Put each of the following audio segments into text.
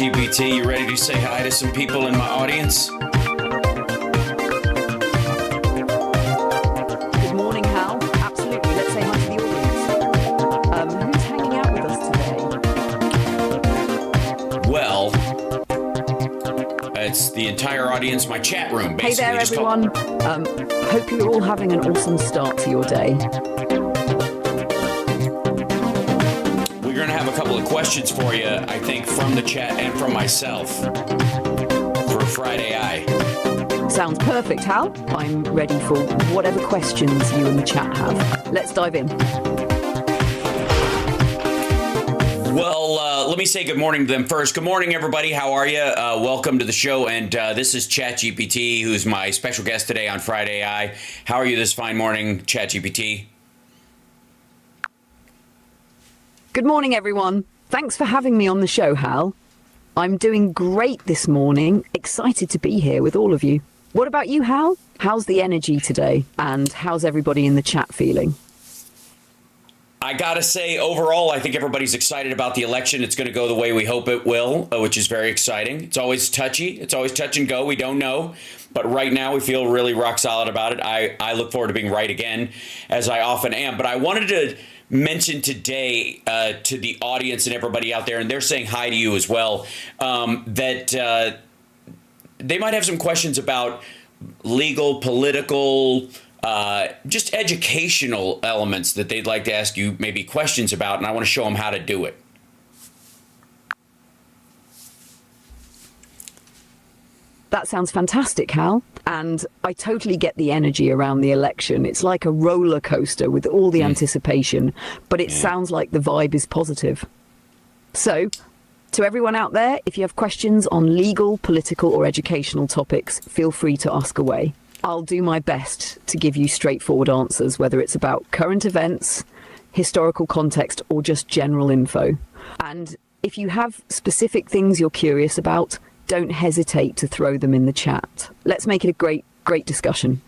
ChatGPT. You ready to say hi to some people in my audience? Good morning, Hal. Absolutely. Let's say hi to the audience. Who's hanging out with us today? Well, it's the entire audience, my chat room, basically. Hey there, everyone. Hope you're all having an awesome start to your day. We're going to have a couple of questions for you, I think, from the chat and from myself for Friday Eye. Sounds perfect, Hal. I'm ready for whatever questions you in the chat have. Let's dive in. Well, let me say good morning to them first. Good morning, everybody. How are you? Welcome to the show. And this is ChatGPT, who's my special guest today on Friday Eye. How are you this fine morning, ChatGPT? Good morning, everyone. Thanks for having me on the show, Hal. I'm doing great this morning. Excited to be here with all of you. What about you, Hal? How's the energy today? And how's everybody in the chat feeling? I gotta say, overall, I think everybody's excited about the election. It's going to go the way we hope it will, which is very exciting. It's always touchy. It's always touch and go. We don't know. But right now, we feel really rock solid about it. I look forward to being right again, as I often am. But I wanted to mention today to the audience and everybody out there, and they're saying hi to you as well, that they might have some questions about legal, political, just educational elements that they'd like to ask you maybe questions about, and I want to show them how to do it. That sounds fantastic, Hal. And I totally get the energy around the election. It's like a roller coaster with all the anticipation, but it sounds like the vibe is positive. So, to everyone out there, if you have questions on legal, political, or educational topics, feel free to ask away. I'll do my best to give you straightforward answers, whether it's about current events, historical context, or just general info. And if you have specific things you're curious about, don't hesitate to throw them in the chat. Let's make it a great discussion.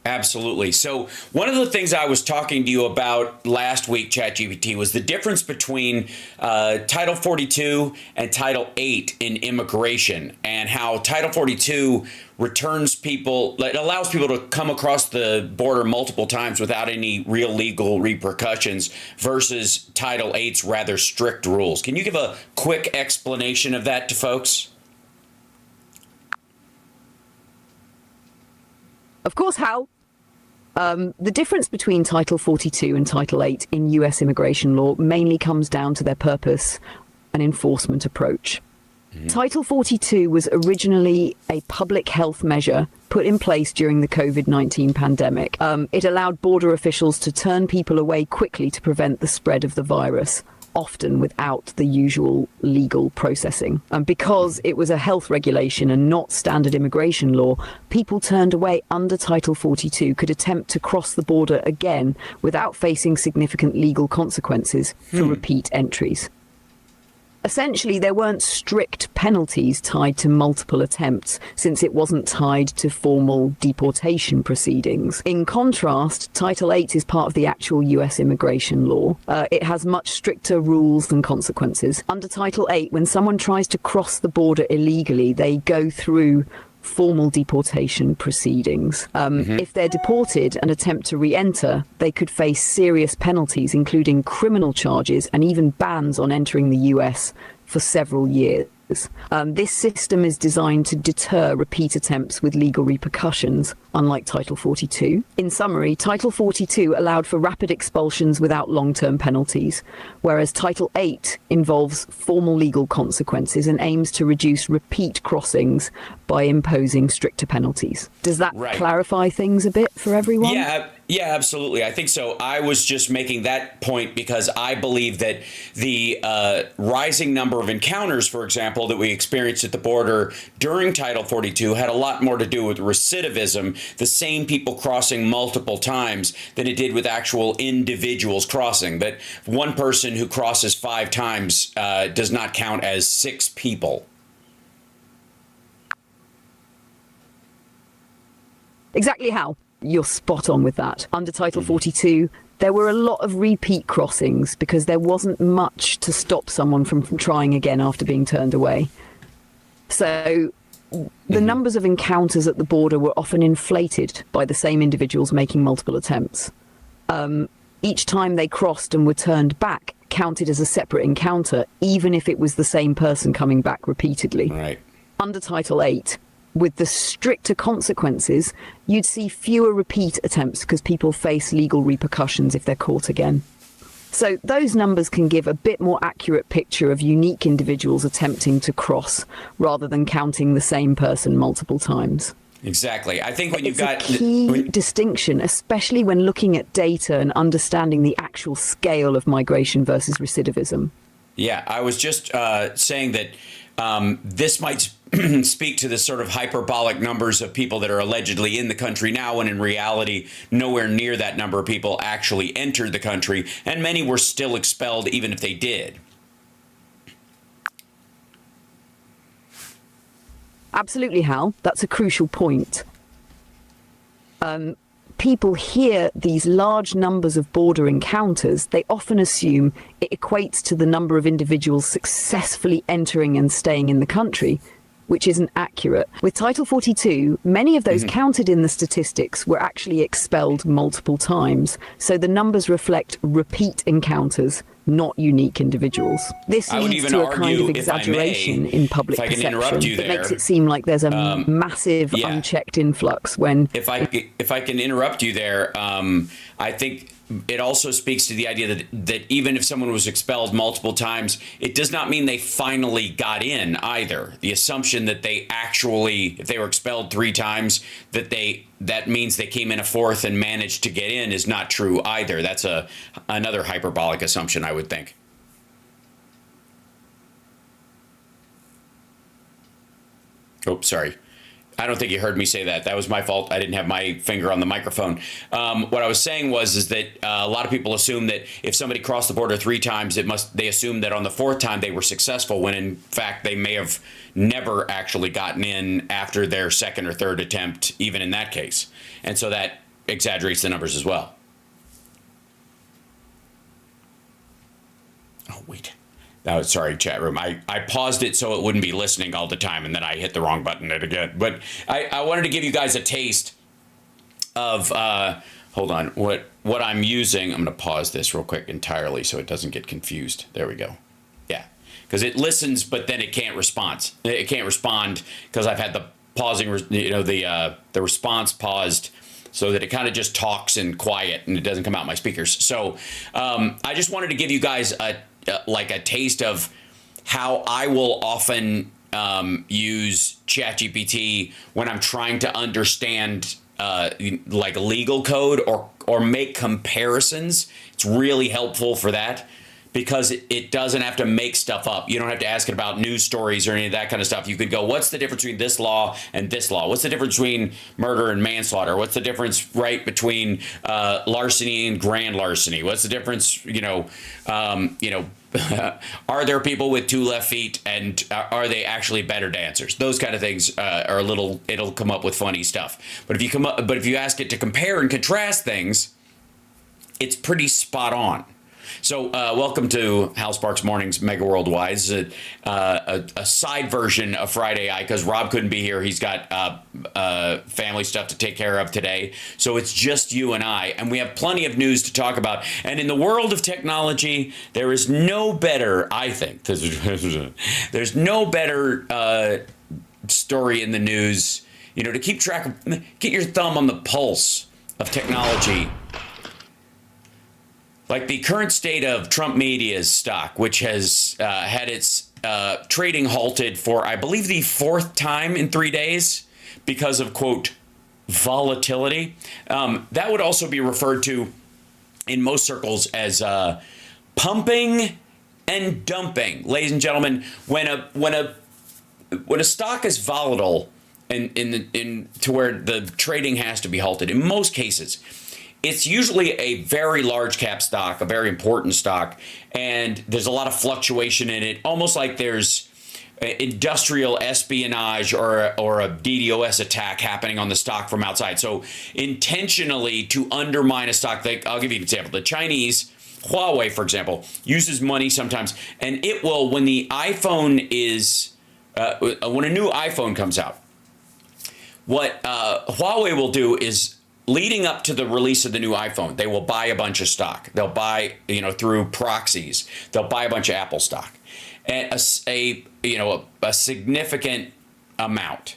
Absolutely. So one of the things I was talking to you about last week, ChatGPT, was the difference between Title 42 and Title 8 in immigration, and how Title 42 returns people, it allows people to come across the border multiple times without any real legal repercussions, versus Title 8's rather strict rules. Can you give a quick explanation of that to folks? Of course, Hal. The difference between Title 42 and Title 8 in US immigration law mainly comes down to their purpose and enforcement approach. Title 42 was originally a public health measure put in place during the COVID-19 pandemic. It allowed border officials to turn people away quickly to prevent the spread of the virus, often without the usual legal processing. And because it was a health regulation and not standard immigration law, people turned away under Title 42 could attempt to cross the border again without facing significant legal consequences for repeat entries. Essentially, there weren't strict penalties tied to multiple attempts, since it wasn't tied to formal deportation proceedings. In contrast, Title 8 is part of the actual US immigration law. It has much stricter rules and consequences. Under Title 8, when someone tries to cross the border illegally, they go through formal deportation proceedings. If they're deported and attempt to re-enter, they could face serious penalties, including criminal charges and even bans on entering the US for several years. This system is designed to deter repeat attempts with legal repercussions, unlike Title 42. In summary, Title 42 allowed for rapid expulsions without long-term penalties, whereas Title 8 involves formal legal consequences and aims to reduce repeat crossings by imposing stricter penalties. Does that clarify things a bit for everyone? Yeah, absolutely. I think so. I was just making that point because I believe that the rising number of encounters, for example, that we experienced at the border during Title 42 had a lot more to do with recidivism, the same people crossing multiple times, than it did with actual individuals crossing. That one person who crosses 5 times does not count as 6 people. Exactly, Hal. you're spot on with that. Under Title 42, there were a lot of repeat crossings because there wasn't much to stop someone from trying again after being turned away. So the numbers of encounters at the border were often inflated by the same individuals making multiple attempts. Each time they crossed and were turned back counted as a separate encounter, even if it was the same person coming back repeatedly. Right. Under Title 8, with the stricter consequences, you'd see fewer repeat attempts because people face legal repercussions if they're caught again. So those numbers can give a bit more accurate picture of unique individuals attempting to cross rather than counting the same person multiple times. Exactly. I think when you've It's got a key distinction, especially when looking at data and understanding the actual scale of migration versus recidivism. Yeah, I was just saying that this might speak to the sort of hyperbolic numbers of people that are allegedly in the country now, when in reality, nowhere near that number of people actually entered the country, and many were still expelled even if they did. Absolutely, Hal. That's a crucial point. People hear these large numbers of border encounters, they often assume it equates to the number of individuals successfully entering and staying in the country, which isn't accurate. With Title 42, many of those counted in the statistics were actually expelled multiple times, so the numbers reflect repeat encounters, not unique individuals. This leads to a kind of exaggeration in public perception that makes it seem like there's a massive unchecked influx when... If I can interrupt you there, I think it also speaks to the idea that even if someone was expelled multiple times, it does not mean they finally got in either. The assumption that they actually, if they were expelled 3 times, that means they came in a 4th and managed to get in is not true either. That's another hyperbolic assumption, I would think. Oh, sorry. I don't think you heard me say that. That was my fault. I didn't have my finger on the microphone. What I was saying is that a lot of people assume that if somebody crossed the border 3 times, they assume that on the 4th time they were successful, when in fact they may have never actually gotten in after their 2nd or 3rd attempt, even in that case. And so that exaggerates the numbers as well. Oh, wait. Oh, sorry, chat room. I paused it so it wouldn't be listening all the time, and then I hit the wrong button again. But I wanted to give you guys a taste of, hold on, what I'm using. I'm going to pause this real quick entirely so it doesn't get confused. There we go. Yeah, because it listens, but then it can't respond. It can't respond because I've had the pausing, the response paused, so that it kind of just talks and quiet and it doesn't come out my speakers. So I just wanted to give you guys a taste of how I will often use ChatGPT when I'm trying to understand like legal code or make comparisons. It's really helpful for that because it doesn't have to make stuff up. You don't have to ask it about news stories or any of that kind of stuff. You could go, what's the difference between this law and this law? What's the difference between murder and manslaughter? What's the difference, between larceny and grand larceny? What's the difference, are there people with 2 left feet, and are they actually better dancers? Those kind of things are it'll come up with funny stuff. But if you ask it to compare and contrast things, it's pretty spot on. So welcome to Hal Sparks Mornings Megaworldwide. This is a side version of Friday Eye because Rob couldn't be here. He's got family stuff to take care of today. So it's just you and I. And we have plenty of news to talk about. And in the world of technology, there is no better, I think, there's no better story in the news, to keep track of, get your thumb on the pulse of technology. Like the current state of Trump Media's stock, which has had its trading halted for, I believe, the 4th time in 3 days because of, quote, volatility. That would also be referred to in most circles as pumping and dumping. Ladies and gentlemen, when a stock is volatile and to where the trading has to be halted, in most cases, it's usually a very large cap stock, a very important stock, and there's a lot of fluctuation in it, almost like there's industrial espionage or a DDoS attack happening on the stock from outside. So intentionally to undermine a stock, I'll give you an example. The Chinese, Huawei, for example, uses money sometimes, and it will, when the iPhone is, when a new iPhone comes out, what Huawei will do is, leading up to the release of the new iPhone, they will buy a bunch of stock. They'll buy, through proxies, they'll buy a bunch of Apple stock, and a significant amount.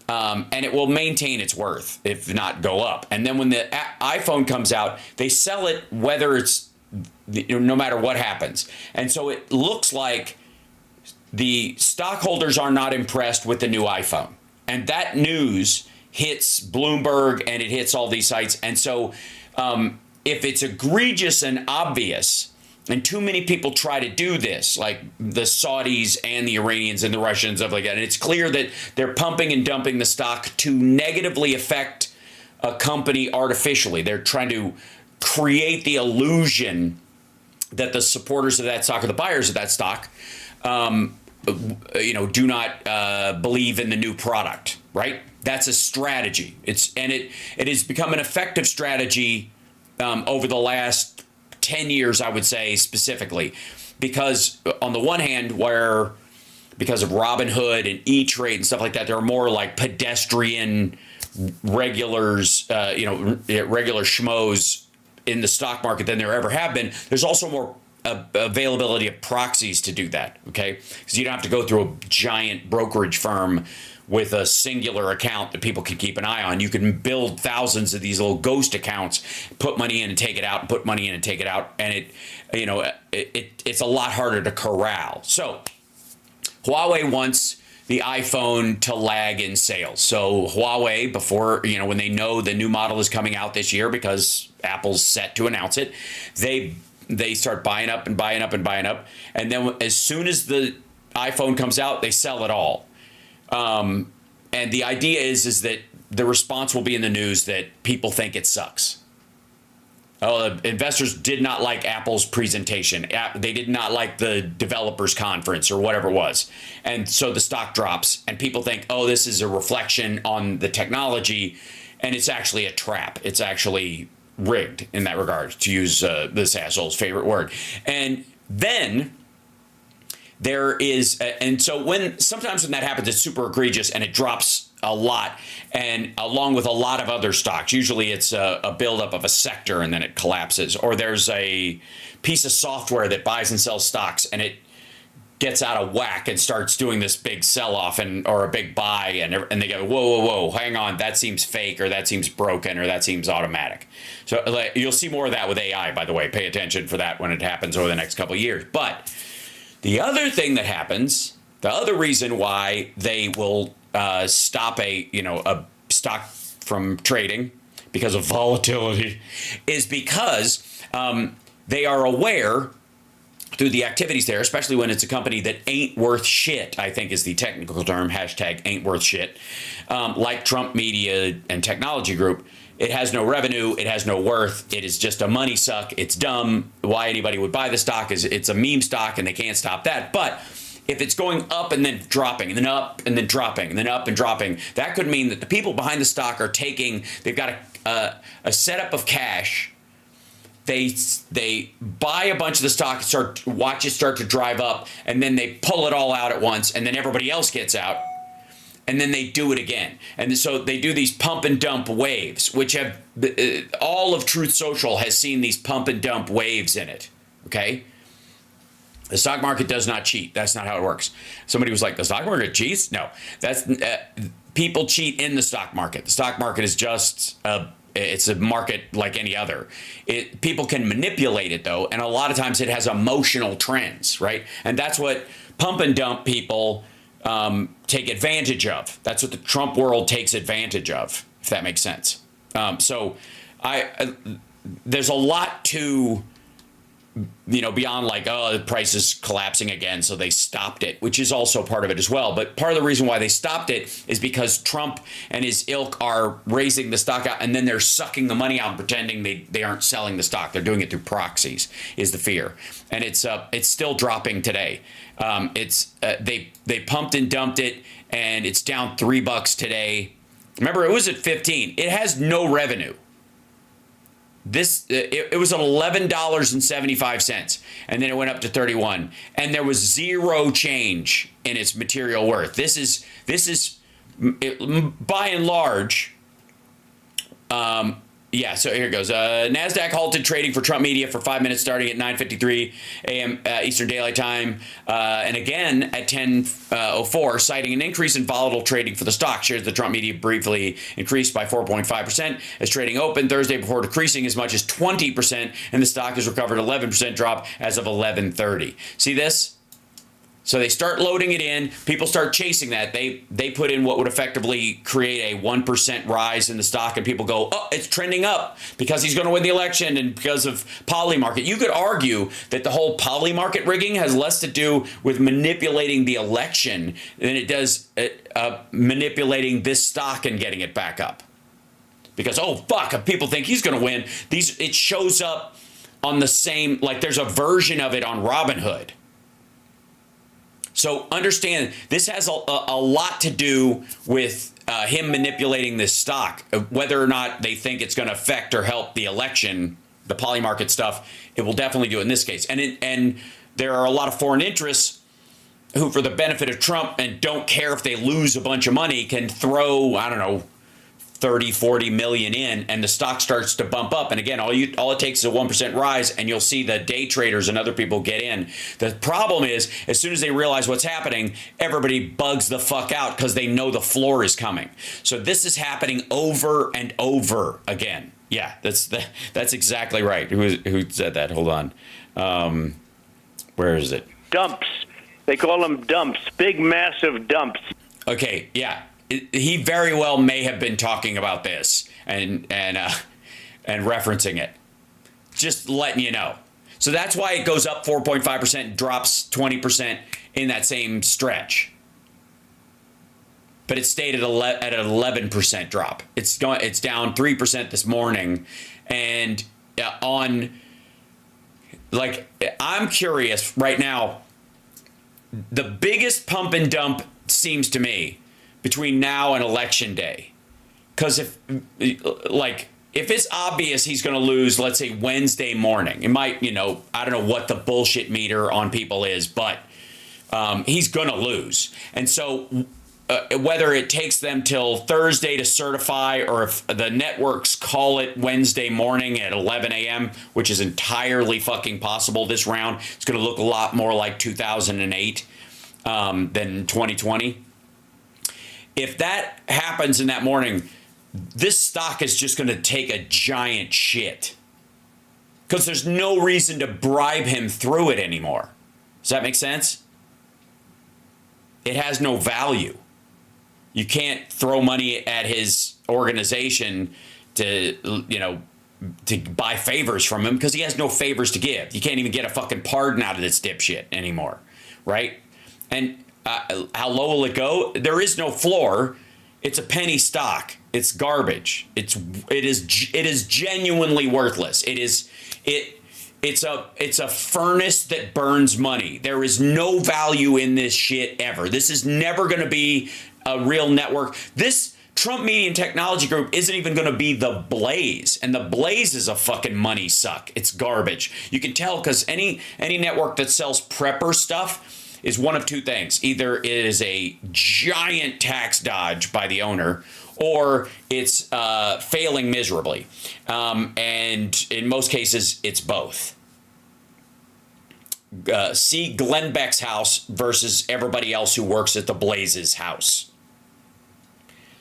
And it will maintain its worth, if not go up. And then when the iPhone comes out, they sell it whether it's, no matter what happens. And so it looks like the stockholders are not impressed with the new iPhone. And that news hits Bloomberg and it hits all these sites. And so if it's egregious and obvious, and too many people try to do this, like the Saudis and the Iranians and the Russians, stuff like that, and it's clear that they're pumping and dumping the stock to negatively affect a company artificially. They're trying to create the illusion that the supporters of that stock or the buyers of that stock do not believe in the new product, right? That's a strategy. It has become an effective strategy over the last 10 years, I would say, specifically, because on the one hand, because of Robinhood and E-Trade and stuff like that, there are more like pedestrian regulars, regular schmoes in the stock market than there ever have been. There's also more availability of proxies to do that, okay? Because you don't have to go through a giant brokerage firm with a singular account that people can keep an eye on. You can build thousands of these little ghost accounts, put money in and take it out, and put money in and take it out, and it's a lot harder to corral. So Huawei wants the iPhone to lag in sales. So Huawei, before, when they know the new model is coming out this year, because Apple's set to announce it, they start buying up and buying up and buying up. And then as soon as the iPhone comes out, they sell it all. And the idea is that the response will be in the news that people think it sucks. Oh, the investors did not like Apple's presentation. They did not like the developers conference or whatever it was. And so the stock drops and people think, oh, this is a reflection on the technology. And it's actually a trap. It's actually rigged in that regard, to use this asshole's favorite word. And then there is, and so sometimes when that happens, it's super egregious and it drops a lot, and along with a lot of other stocks. Usually it's a buildup of a sector and then it collapses. Or there's a piece of software that buys and sells stocks and it gets out of whack and starts doing this big sell-off or a big buy, and they go, whoa, hang on, that seems fake, or that seems broken, or that seems automatic. So you'll see more of that with AI, by the way. Pay attention for that when it happens over the next couple of years. But the other thing that happens, the other reason why they will stop a stock from trading because of volatility is because they are aware through the activities there, especially when it's a company that ain't worth shit, I think is the technical term, hashtag ain't worth shit, like Trump Media and Technology Group. It has no revenue. It has no worth. It is just a money suck. It's dumb. Why anybody would buy the stock is it's a meme stock and they can't stop that. But if it's going up and then dropping and then up and then dropping and then up and dropping, that could mean that the people behind the stock are they've got a setup of cash. They buy a bunch of the stock, watch it start to drive up, and then they pull it all out at once, and then everybody else gets out, and then they do it again. And so they do these pump and dump waves, which have all of Truth Social has seen these pump and dump waves in it. Okay. The stock market does not cheat. That's not how it works. Somebody was like, the stock market cheats? No, that's people cheat in the stock market. The stock market is just it's a market like any other. People can manipulate it, though, and a lot of times it has emotional trends, right? And that's what pump and dump people take advantage of. That's what the Trump world takes advantage of, if that makes sense. So there's a lot to beyond like, oh, the price is collapsing again, so they stopped it, which is also part of it as well. But part of the reason why they stopped it is because Trump and his ilk are raising the stock out, and then they're sucking the money out and pretending they aren't selling the stock. They're doing it through proxies, is the fear. And it's still dropping today. They pumped and dumped it, and it's down $3 today. Remember, it was at 15. It has no revenue. It was at $11.75, and then it went up to 31, and there was zero change in its material worth. This is by and large. So here it goes. NASDAQ halted trading for Trump media for 5 minutes starting at 9:53 a.m. Eastern Daylight Time. And again at 10:04, citing an increase in volatile trading for the stock. Shares of the Trump media briefly increased by 4.5% as trading opened Thursday before decreasing as much as 20%. And the stock has recovered 11% drop as of 11:30. See this? So they start loading it in. People start chasing that. They put in what would effectively create a 1% rise in the stock, and people go, oh, it's trending up because he's going to win the election and because of poly market. You could argue that the whole poly market rigging has less to do with manipulating the election than it does manipulating this stock and getting it back up. Because, oh, fuck, if people think he's going to win, it shows up on the same, like there's a version of it on Robinhood. So understand, this has a lot to do with him manipulating this stock. Whether or not they think it's going to affect or help the election, the poly market stuff, it will definitely do it in this case. And there are a lot of foreign interests who, for the benefit of Trump and don't care if they lose a bunch of money, can throw, I don't know, 30, 40 million in, and the stock starts to bump up. And again, all it takes is a 1% rise, and you'll see the day traders and other people get in. The problem is, as soon as they realize what's happening, everybody bugs the fuck out because they know the floor is coming. So this is happening over and over again. Yeah, that's exactly right. Who said that? Hold on. Where is it? Dumps. They call them dumps. Big, massive dumps. Okay, yeah. He very well may have been talking about this and referencing it. Just letting you know. So that's why it goes up 4.5%, drops 20% in that same stretch. But it stayed at an 11% drop. It's down 3% this morning, and I'm curious right now. The biggest pump and dump seems to me between now and election day. Because if it's obvious he's going to lose, let's say Wednesday morning, it might, I don't know what the bullshit meter on people is, but he's going to lose. And so whether it takes them till Thursday to certify, or if the networks call it Wednesday morning at 11 a.m., which is entirely fucking possible this round, it's going to look a lot more like 2008 than 2020. If that happens in that morning, this stock is just going to take a giant shit because there's no reason to bribe him through it anymore. Does that make sense? It has no value. You can't throw money at his organization to buy favors from him because he has no favors to give. You can't even get a fucking pardon out of this dipshit anymore, right? And how low will it go? There is no floor. It's a penny stock. It's garbage. It is genuinely worthless. It's a furnace that burns money. There is no value in this shit ever. This is never going to be a real network. This Trump Media and Technology Group isn't even going to be the Blaze, and the Blaze is a fucking money suck. It's garbage. You can tell because any network that sells prepper stuff is one of two things. Either it is a giant tax dodge by the owner, or it's failing miserably. And in most cases, it's both. See Glenn Beck's house versus everybody else who works at the Blaze's house.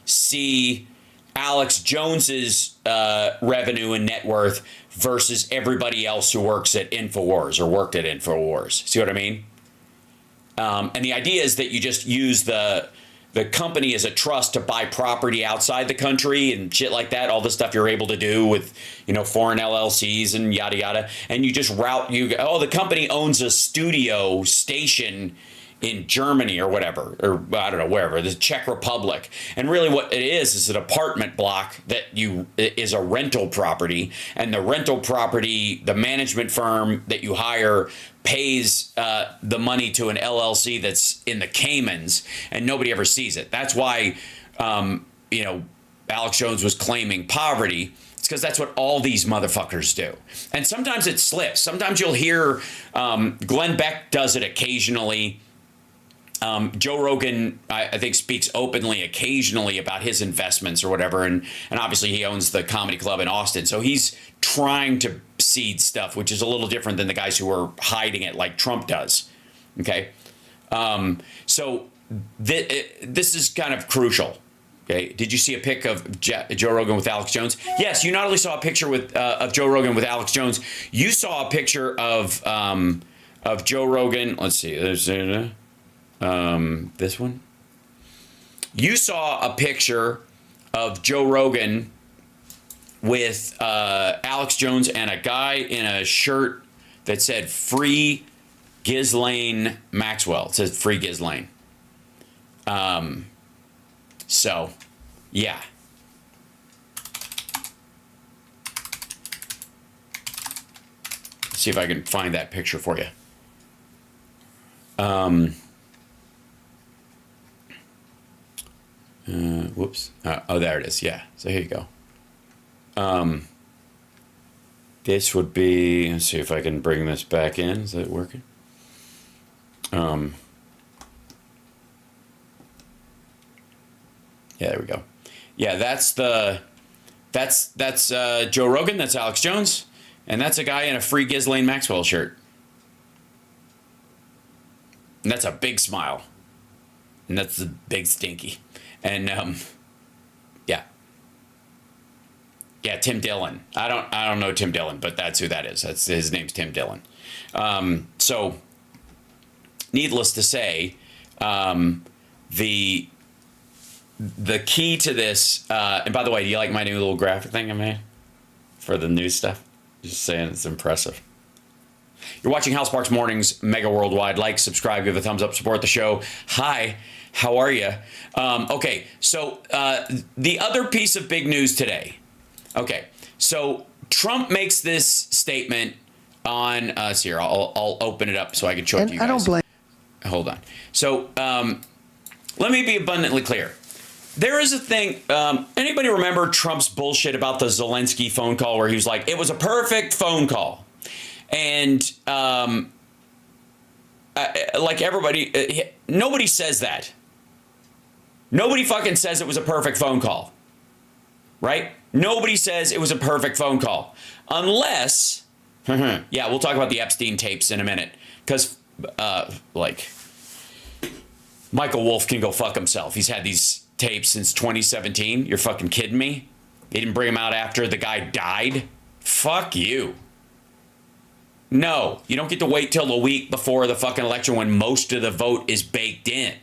See Alex Jones's revenue and net worth versus everybody else who works at InfoWars or worked at InfoWars. See what I mean? And the idea is that you just use the the company is a trust to buy property outside the country and shit like that. All the stuff you're able to do with, foreign LLCs and yada yada. And you just the company owns a studio station in Germany or whatever, or I don't know, wherever, the Czech Republic. And really what it is an apartment block that is a rental property, and the rental property, the management firm that you hire pays the money to an LLC that's in the Caymans, and nobody ever sees it. That's why, Alex Jones was claiming poverty. It's because that's what all these motherfuckers do. And sometimes it slips. Sometimes you'll hear Glenn Beck does it occasionally. Joe Rogan, I think, speaks openly occasionally about his investments or whatever. And obviously he owns the comedy club in Austin. So he's trying to seed stuff, which is a little different than the guys who are hiding it like Trump does. Okay. So this is kind of crucial. Okay. Did you see a pic of Joe Rogan with Alex Jones? Yes. You not only saw a picture of Joe Rogan with Alex Jones, you saw a picture of Joe Rogan. Let's see. There's this one. You saw a picture of Joe Rogan with Alex Jones and a guy in a shirt that said "Free Ghislaine Maxwell." It says "Free Ghislaine." So, yeah. Let's see if I can find that picture for you. Whoops. Oh, there it is. Yeah. So here you go. This would be, let's see if I can bring this back in. Is that working? Yeah, there we go. Yeah, that's Joe Rogan. That's Alex Jones. And that's a guy in a Free Ghislaine Maxwell shirt. And that's a big smile. And that's the big stinky. And yeah, Tim Dillon. I don't know Tim Dillon, but that's who that is. That's his name's Tim Dillon. So, needless to say, the key to this. And by the way, do you like my new little graphic thing I made for the news stuff? Just saying, it's impressive. You're watching Hal Sparks Mornings, Megaworldwide. Like, subscribe, give a thumbs up, support the show. Hi. How are you? Okay, so the other piece of big news today. Okay, so Trump makes this statement on us here. I'll open it up so I can show it to you guys. I don't blame. Hold on. So let me be abundantly clear. There is a thing. Anybody remember Trump's bullshit about the Zelensky phone call where he was like, it was a perfect phone call, and like everybody, nobody says that. Nobody fucking says it was a perfect phone call, right? Nobody says it was a perfect phone call. Unless, yeah, we'll talk about the Epstein tapes in a minute. Because, Michael Wolff can go fuck himself. He's had these tapes since 2017. You're fucking kidding me? They didn't bring him out after the guy died? Fuck you. No, you don't get to wait till the week before the fucking election when most of the vote is baked in.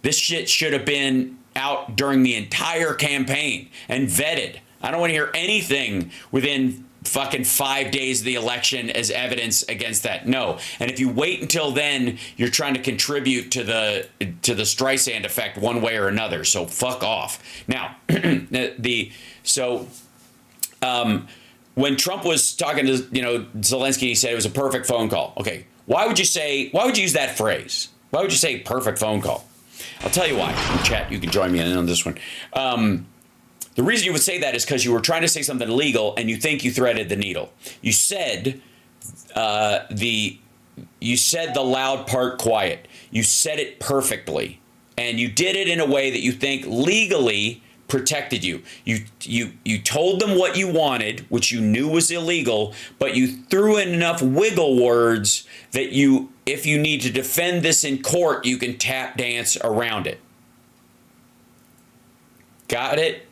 This shit should have been out during the entire campaign and vetted. I don't want to hear anything within fucking 5 days of the election as evidence against that. No. And if you wait until then, you're trying to contribute to the Streisand effect one way or another. So fuck off. Now, when Trump was talking to, Zelensky, he said it was a perfect phone call. Okay. Why would you use that phrase? Why would you say perfect phone call? I'll tell you why. In chat, you can join me in on this one. The reason you would say that is because you were trying to say something illegal and you think you threaded the needle. You said the loud part quiet. You said it perfectly, and you did it in a way that you think legally protected you. You told them what you wanted, which you knew was illegal, but you threw in enough wiggle words that if you need to defend this in court, you can tap dance around it. Got it?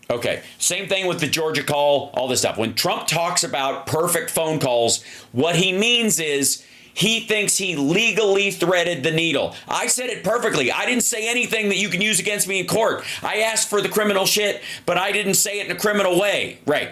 Okay. Same thing with the Georgia call, all this stuff. When Trump talks about perfect phone calls, what he means is He thinks he legally threaded the needle. I said it perfectly. I didn't say anything that you can use against me in court. I asked for the criminal shit, but I didn't say it in a criminal way. Right.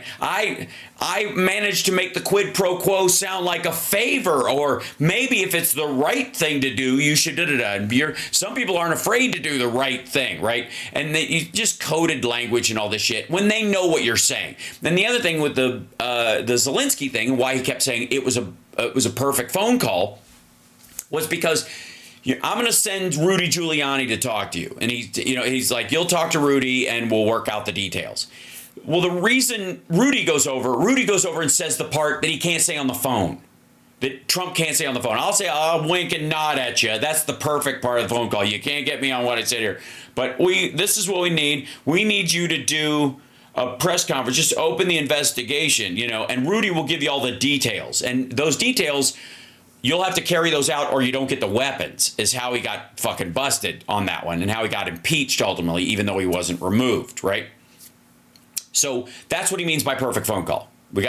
I managed to make the quid pro quo sound like a favor, or maybe if it's the right thing to do, you should do. Some people aren't afraid to do the right thing, right? And you just coded language and all this shit when they know what you're saying. And the other thing with the Zelensky thing, why he kept saying it was a perfect phone call, was because I'm going to send Rudy Giuliani to talk to you. And he's like, you'll talk to Rudy and we'll work out the details. Well, the reason Rudy goes over and says the part that he can't say on the phone, that Trump can't say on the phone. I'll say, I'll wink and nod at you. That's the perfect part of the phone call. You can't get me on what I said here. But this is what we need. We need you to do a press conference, just open the investigation, and Rudy will give you all the details. And those details, you'll have to carry those out or you don't get the weapons, is how he got fucking busted on that one and how he got impeached ultimately, even though he wasn't removed, right? So that's what he means by perfect phone call. You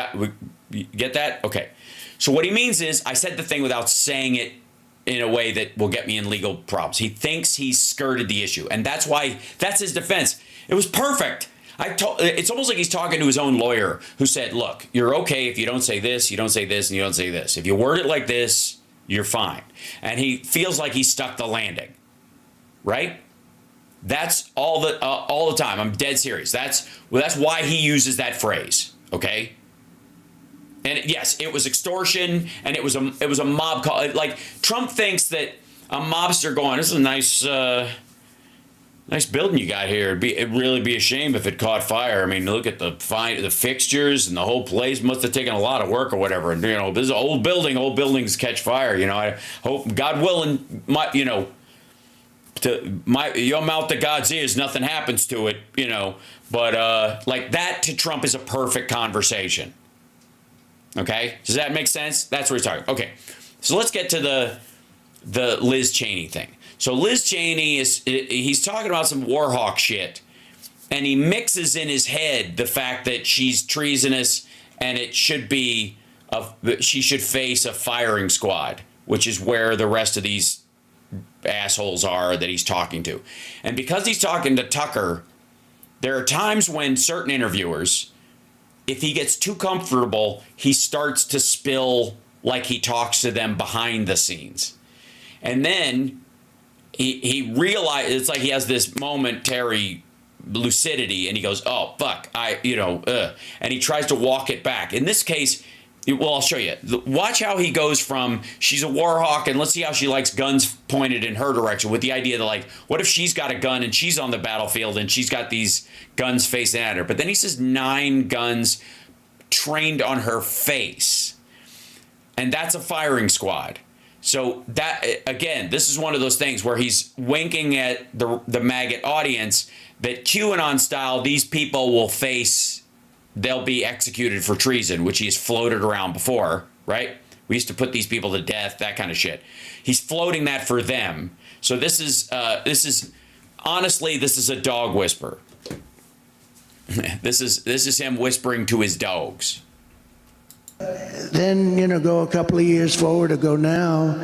get that? Okay. So what he means is I said the thing without saying it in a way that will get me in legal problems. He thinks he's skirted the issue. And that's his defense. It was perfect. It's almost like he's talking to his own lawyer who said, look, you're okay if you don't say this, you don't say this, and you don't say this. If you word it like this, you're fine. And he feels like he stuck the landing, right? That's all the time. I'm dead serious. That's why he uses that phrase, okay? And yes, it was extortion, and it was a mob call. Like, Trump thinks that a mobster going, this is a nice building you got here. It'd really be a shame if it caught fire. I mean, look at the fixtures and the whole place must have taken a lot of work or whatever. And this is an old building. Old buildings catch fire. I hope, God willing, your mouth to God's ears, nothing happens to it. But like that to Trump is a perfect conversation. Okay, does that make sense? That's what he's talking. Okay, so let's get to the Liz Cheney thing. So Liz Cheney he's talking about some Warhawk shit, and he mixes in his head the fact that she's treasonous and it should be she should face a firing squad, which is where the rest of these assholes are that he's talking to. And because he's talking to Tucker, there are times when certain interviewers, if he gets too comfortable, he starts to spill like he talks to them behind the scenes. And then he realizes, it's like he has this momentary lucidity and he goes, oh, fuck, and he tries to walk it back. In this case, well, I'll show you. Watch how he goes from she's a war hawk and let's see how she likes guns pointed in her direction, with the idea that, like, what if she's got a gun and she's on the battlefield and she's got these guns facing at her? But then he says 9 guns trained on her face. And that's a firing squad. So that, again, this is one of those things where he's winking at the maggot audience that QAnon style, these people will face, they'll be executed for treason, which he's floated around before, right? We used to put these people to death, that kind of shit. He's floating that for them. So this is honestly, this is a dog whisper. This is him whispering to his dogs. Then, go a couple of years forward or go now.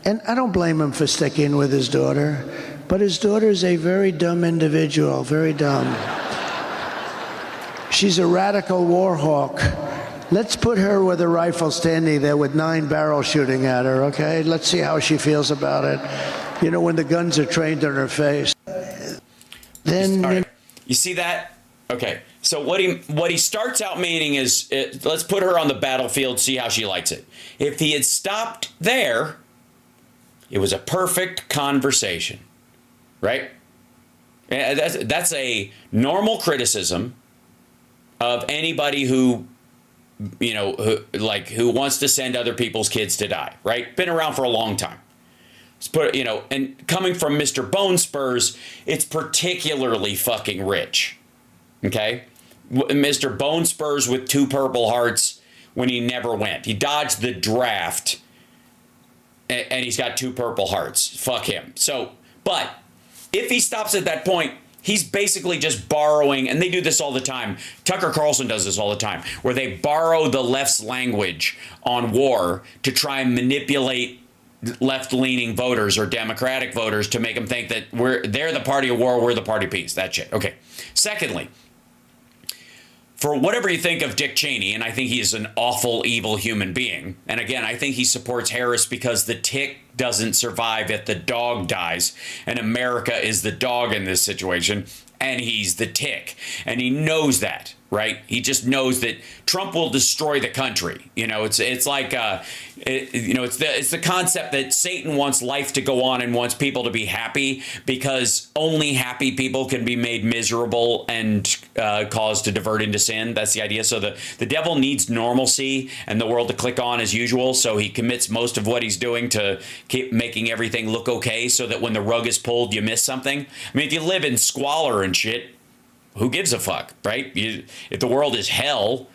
And I don't blame him for sticking with his daughter, but his daughter is a very dumb individual, very dumb. She's a radical war hawk. Let's put her with a rifle standing there with 9 barrels shooting at her, okay? Let's see how she feels about it. When the guns are trained on her face. Then, right. You see that? Okay. So what he starts out meaning is, let's put her on the battlefield, see how she likes it. If he had stopped there, it was a perfect conversation, right? That's a normal criticism of anybody who wants to send other people's kids to die, right? Been around for a long time. And coming from Mr. Bone Spurs, it's particularly fucking rich, okay? Mr. Bone Spurs with 2 Purple Hearts when he never went. He dodged the draft, and he's got 2 Purple Hearts. Fuck him. So, but if he stops at that point, He's basically just borrowing, and they do this all the time. Tucker Carlson does this all the time, where they borrow the left's language on war to try and manipulate left-leaning voters or Democratic voters to make them think that they're the party of war, we're the party of peace. That shit. Okay. Secondly, for whatever you think of Dick Cheney, and I think he is an awful, evil human being. And again, I think he supports Harris because the tick doesn't survive if the dog dies. And America is the dog in this situation. And he's the tick. And he knows that, right? He just knows that Trump will destroy the country. You know, it's like, it's the concept that Satan wants life to go on and wants people to be happy because only happy people can be made miserable and caused to divert into sin. That's the idea. So the devil needs normalcy and the world to click on as usual. So he commits most of what he's doing to keep making everything look okay so that when the rug is pulled, you miss something. I mean, if you live in squalor and shit, who gives a fuck, right? If the world is hell,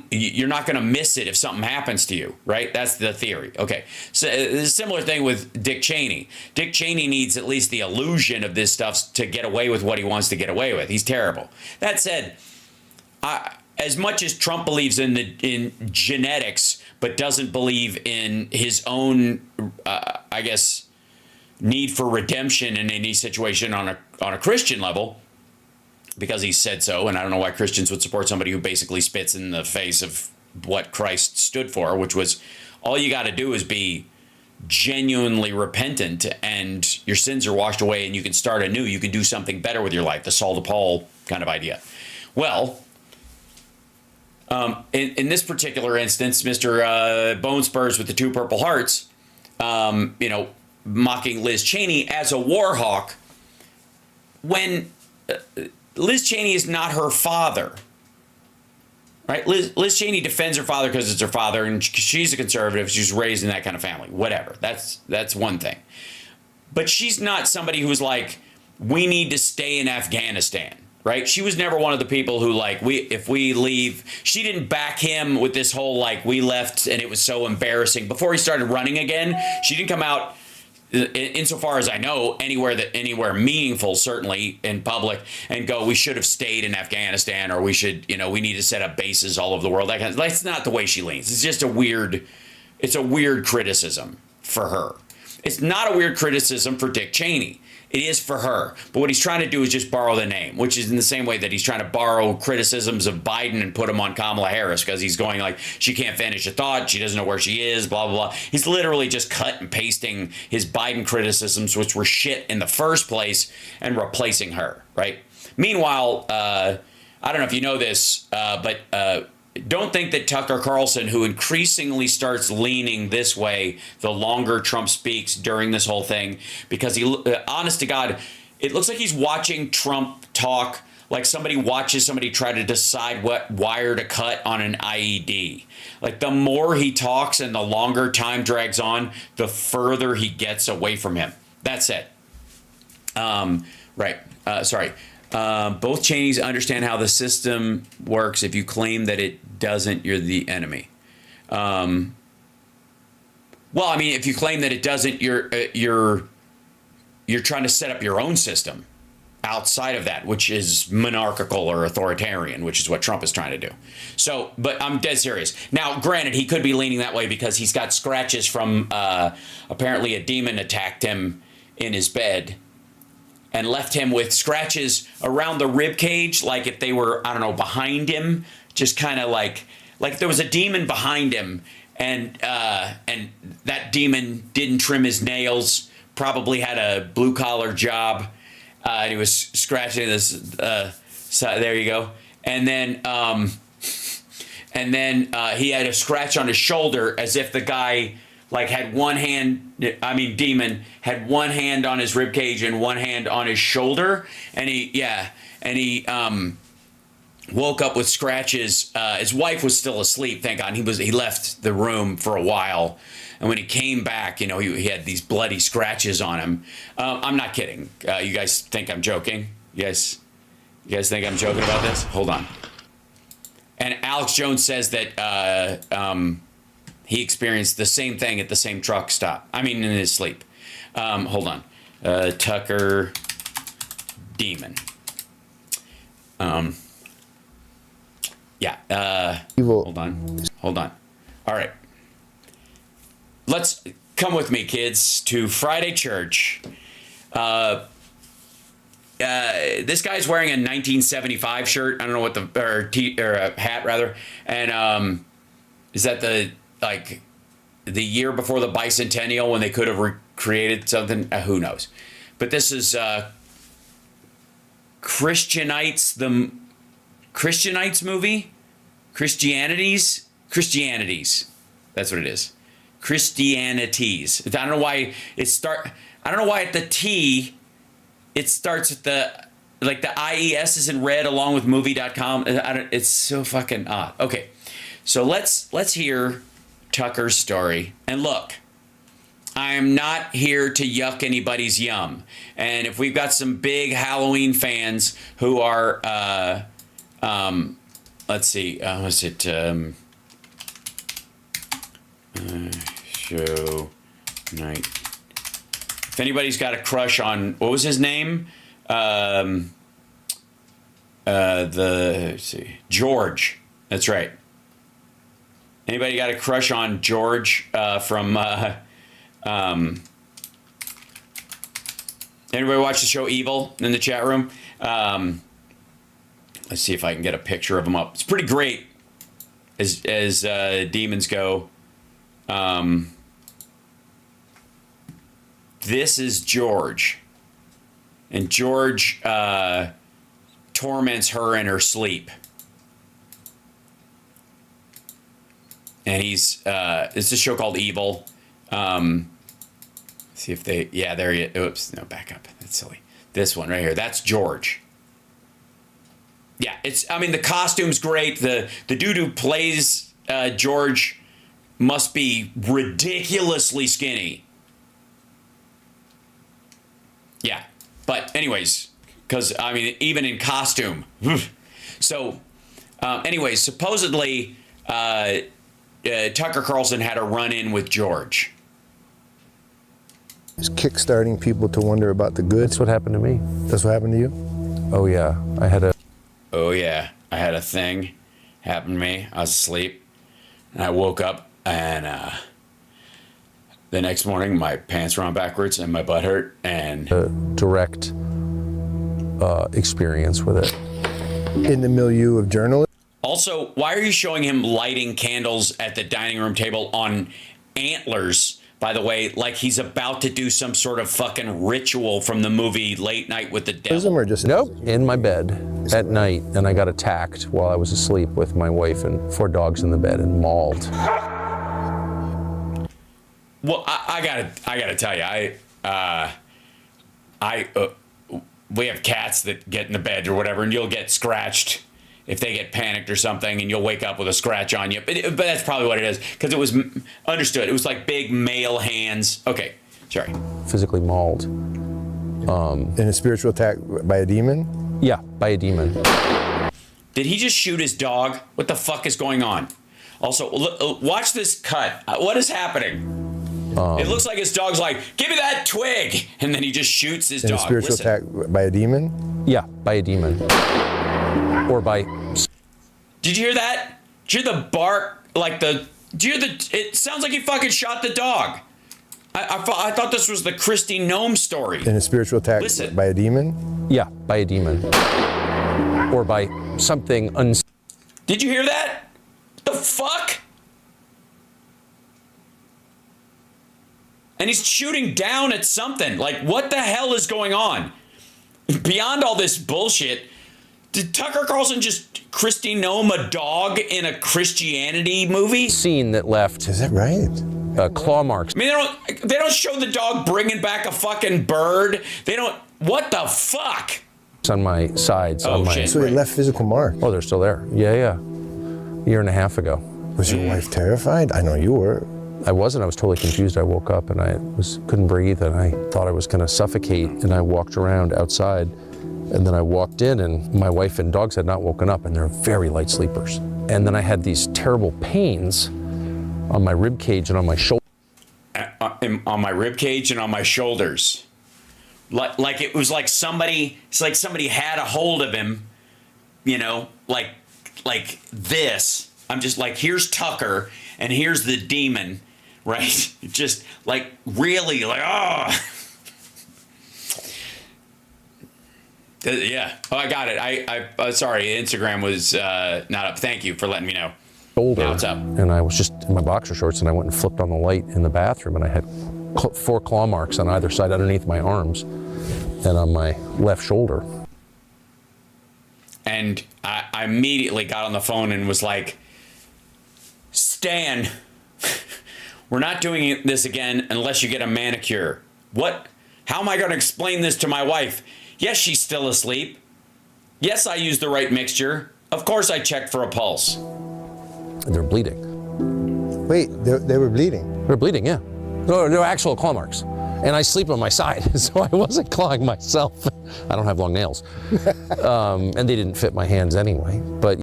you're not going to miss it if something happens to you, right? That's the theory. Okay. So a similar thing with Dick Cheney. Dick Cheney needs at least the illusion of this stuff to get away with what he wants to get away with. He's terrible. That said, as much as Trump believes in genetics, but doesn't believe in his own, need for redemption in any situation on a Christian level, because he said so, and I don't know why Christians would support somebody who basically spits in the face of what Christ stood for, which was all you got to do is be genuinely repentant and your sins are washed away and you can start anew. You can do something better with your life, the Saul to Paul kind of idea. Well, in this particular instance, Mr. Bone Spurs with the two purple hearts, mocking Liz Cheney as a war hawk when Liz Cheney is not her father, right? Liz Cheney defends her father because it's her father, and she's a conservative. She's raised in that kind of family. Whatever. That's one thing. But she's not somebody who's like, we need to stay in Afghanistan, right? She was never one of the people who if we leave, she didn't back him with this whole we left and it was so embarrassing. Before he started running again, she didn't come out, insofar as I know, anywhere meaningful, certainly in public, and go, we should have stayed in Afghanistan, or we should, we need to set up bases all over the world. That's not the way she leans. It's just a weird criticism for her. It's not a weird criticism for Dick Cheney. It is for her. But what he's trying to do is just borrow the name, which is in the same way that he's trying to borrow criticisms of Biden and put them on Kamala Harris, because he's going she can't finish a thought, she doesn't know where she is, blah, blah, blah. He's literally just cut and pasting his Biden criticisms, which were shit in the first place, and replacing her, right? Meanwhile, I don't know if you know this, but don't think that Tucker Carlson, who increasingly starts leaning this way the longer Trump speaks during this whole thing, because honest to God, it looks like he's watching Trump talk like somebody watches somebody try to decide what wire to cut on an IED. The more he talks and the longer time drags on, the further he gets away from him. That's it. Sorry. Both Cheneys understand how the system works. If you claim that it doesn't, you're the enemy. If you claim that it doesn't, you're trying to set up your own system outside of that, which is monarchical or authoritarian, which is what Trump is trying to do. So, but I'm dead serious. Now, granted, he could be leaning that way because he's got scratches from apparently a demon attacked him in his bed and left him with scratches around the rib cage, like if they were, behind him, just kind of like there was a demon behind him, and that demon didn't trim his nails, probably had a blue collar job, and he was scratching this. So there you go, and then he had a scratch on his shoulder, as if the guy had one hand, demon had one hand on his rib cage and one hand on his shoulder. And he woke up with scratches. His wife was still asleep, thank God. He left the room for a while. And when he came back, he had these bloody scratches on him. I'm not kidding. You guys think I'm joking? You guys think I'm joking about this? Hold on. And Alex Jones says that, he experienced the same thing at the same truck stop. In his sleep. Hold on. Tucker demon. Yeah. Evil. Hold on. All right. Let's come with me, kids, to Friday church. This guy's wearing a 1975 shirt. I don't know what or a hat rather. And is that the year before the bicentennial when they could have recreated something? Who knows? But this is Christianites movie. Christianities. That's what it is. Christianities. I don't know why at the T it starts at the IES is in red along with movie.com. It's so fucking odd. Okay. So let's hear Tucker's story. And look, I am not here to yuck anybody's yum. And if we've got some big Halloween fans who are let's see, was it show night. If anybody's got a crush on, what was his name? Let's see, George. That's right. Anybody got a crush on George from anybody watch the show Evil in the chat room? Let's see if I can get a picture of him up. It's pretty great as demons go. This is George. And George torments her in her sleep. And it's a show called Evil. See if they, yeah, there he is. Oops, no, back up. That's silly. This one right here. That's George. Yeah, the costume's great. The dude who plays George must be ridiculously skinny. Yeah, but anyways, because, even in costume. So, anyways, supposedly, Tucker Carlson had a run-in with George. It's kickstarting people to wonder about the good. That's what happened to me. That's what happened to you? Oh, yeah. I had a thing happen to me. I was asleep, and I woke up, and the next morning, my pants were on backwards, and my butt hurt, and... A direct experience with it. In the milieu of journalism? Also, why are you showing him lighting candles at the dining room table on antlers, by the way, like he's about to do some sort of fucking ritual from the movie Late Night with the Devil? Or just nope, in my bed at night, and I got attacked while I was asleep with my wife and 4 dogs in the bed and mauled. Well, I gotta tell you, we have cats that get in the bed or whatever, and you'll get scratched if they get panicked or something, and you'll wake up with a scratch on you. But that's probably what it is, because it was understood. It was like big male hands. Okay, sorry. Physically mauled. In a spiritual attack by a demon? Yeah, by a demon. Did he just shoot his dog? What the fuck is going on? Also, watch this cut. What is happening? It looks like his dog's like, give me that twig! And then he just shoots his dog. In a spiritual attack by a demon? Yeah, by a demon. Or by... Did you hear that? Did you hear the bark? It sounds like he fucking shot the dog. I thought this was the Christy Gnome story. In a spiritual attack by a demon? Yeah, by a demon. Or by something Did you hear that? What the fuck? And he's shooting down at something. Like, what the hell is going on? Beyond all this bullshit, did Tucker Carlson just Christy Gnome a dog in a Christianity movie? Scene that left. Is that right? Claw marks. I mean, they don't show the dog bringing back a fucking bird. They don't. What the fuck? It's on my sides. Shit. So they left physical marks. Oh, they're still there. Yeah. A year and a half ago. Was your wife terrified? I know you were. I wasn't. I was totally confused. I woke up and I couldn't breathe, and I thought I was going to suffocate. And I walked around outside, and then I walked in, and my wife and dogs had not woken up, and they're very light sleepers. And then I had these terrible pains on my rib cage and on my shoulder. On my rib cage and on my shoulders, like it was like somebody. It's like somebody had a hold of him, you know, like this. I'm just like, here's Tucker and here's the demon, right? Just like really like, oh. Yeah. Oh, I got it. I sorry. Instagram was not up. Thank you for letting me know. Shoulder. Now it's up. And I was just in my boxer shorts and I went and flipped on the light in the bathroom and I had 4 claw marks on either side underneath my arms and on my left shoulder. And I immediately got on the phone and was like, Stan, we're not doing this again unless you get a manicure. What? How am I going to explain this to my wife? Yes, she's still asleep. Yes, I used the right mixture. Of course I checked for a pulse. They're bleeding. Wait, they were bleeding? They're bleeding, yeah. No, they're actual claw marks. And I sleep on my side, so I wasn't clawing myself. I don't have long nails. And they didn't fit my hands anyway. But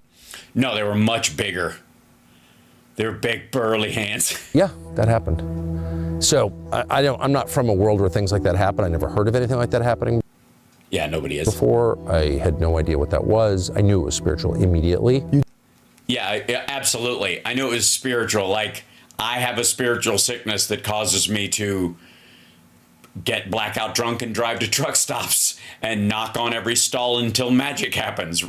no, they were much bigger. They were big, burly hands. Yeah, that happened. So I'm not from a world where things like that happen. I never heard of anything like that happening. Yeah, nobody is. Before, I had no idea what that was. I knew it was spiritual immediately. Yeah, absolutely. I knew it was spiritual. Like, I have a spiritual sickness that causes me to get blackout drunk and drive to truck stops and knock on every stall until magic happens.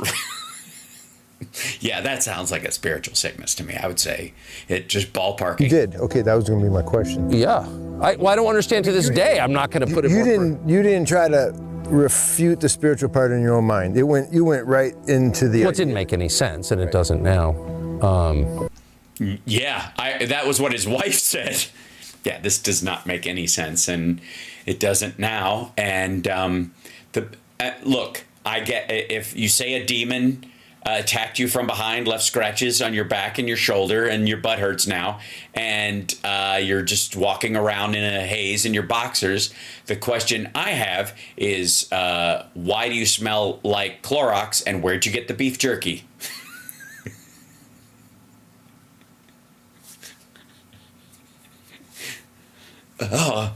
Yeah, that sounds like a spiritual sickness to me. I would say it just ballparking. You did. Okay, that was going to be my question. Yeah. I don't understand to this day. I'm not going to put it. You didn't try to refute the spiritual part in your own mind. You went right into the. Well, it didn't make any sense, and it doesn't now. Yeah, that was what his wife said. Yeah, this does not make any sense, and it doesn't now. And look, I get if you say a demon attacked you from behind, left scratches on your back and your shoulder, and your butt hurts now, and you're just walking around in a haze in your boxers. The question I have is, why do you smell like Clorox, and where'd you get the beef jerky? Oh.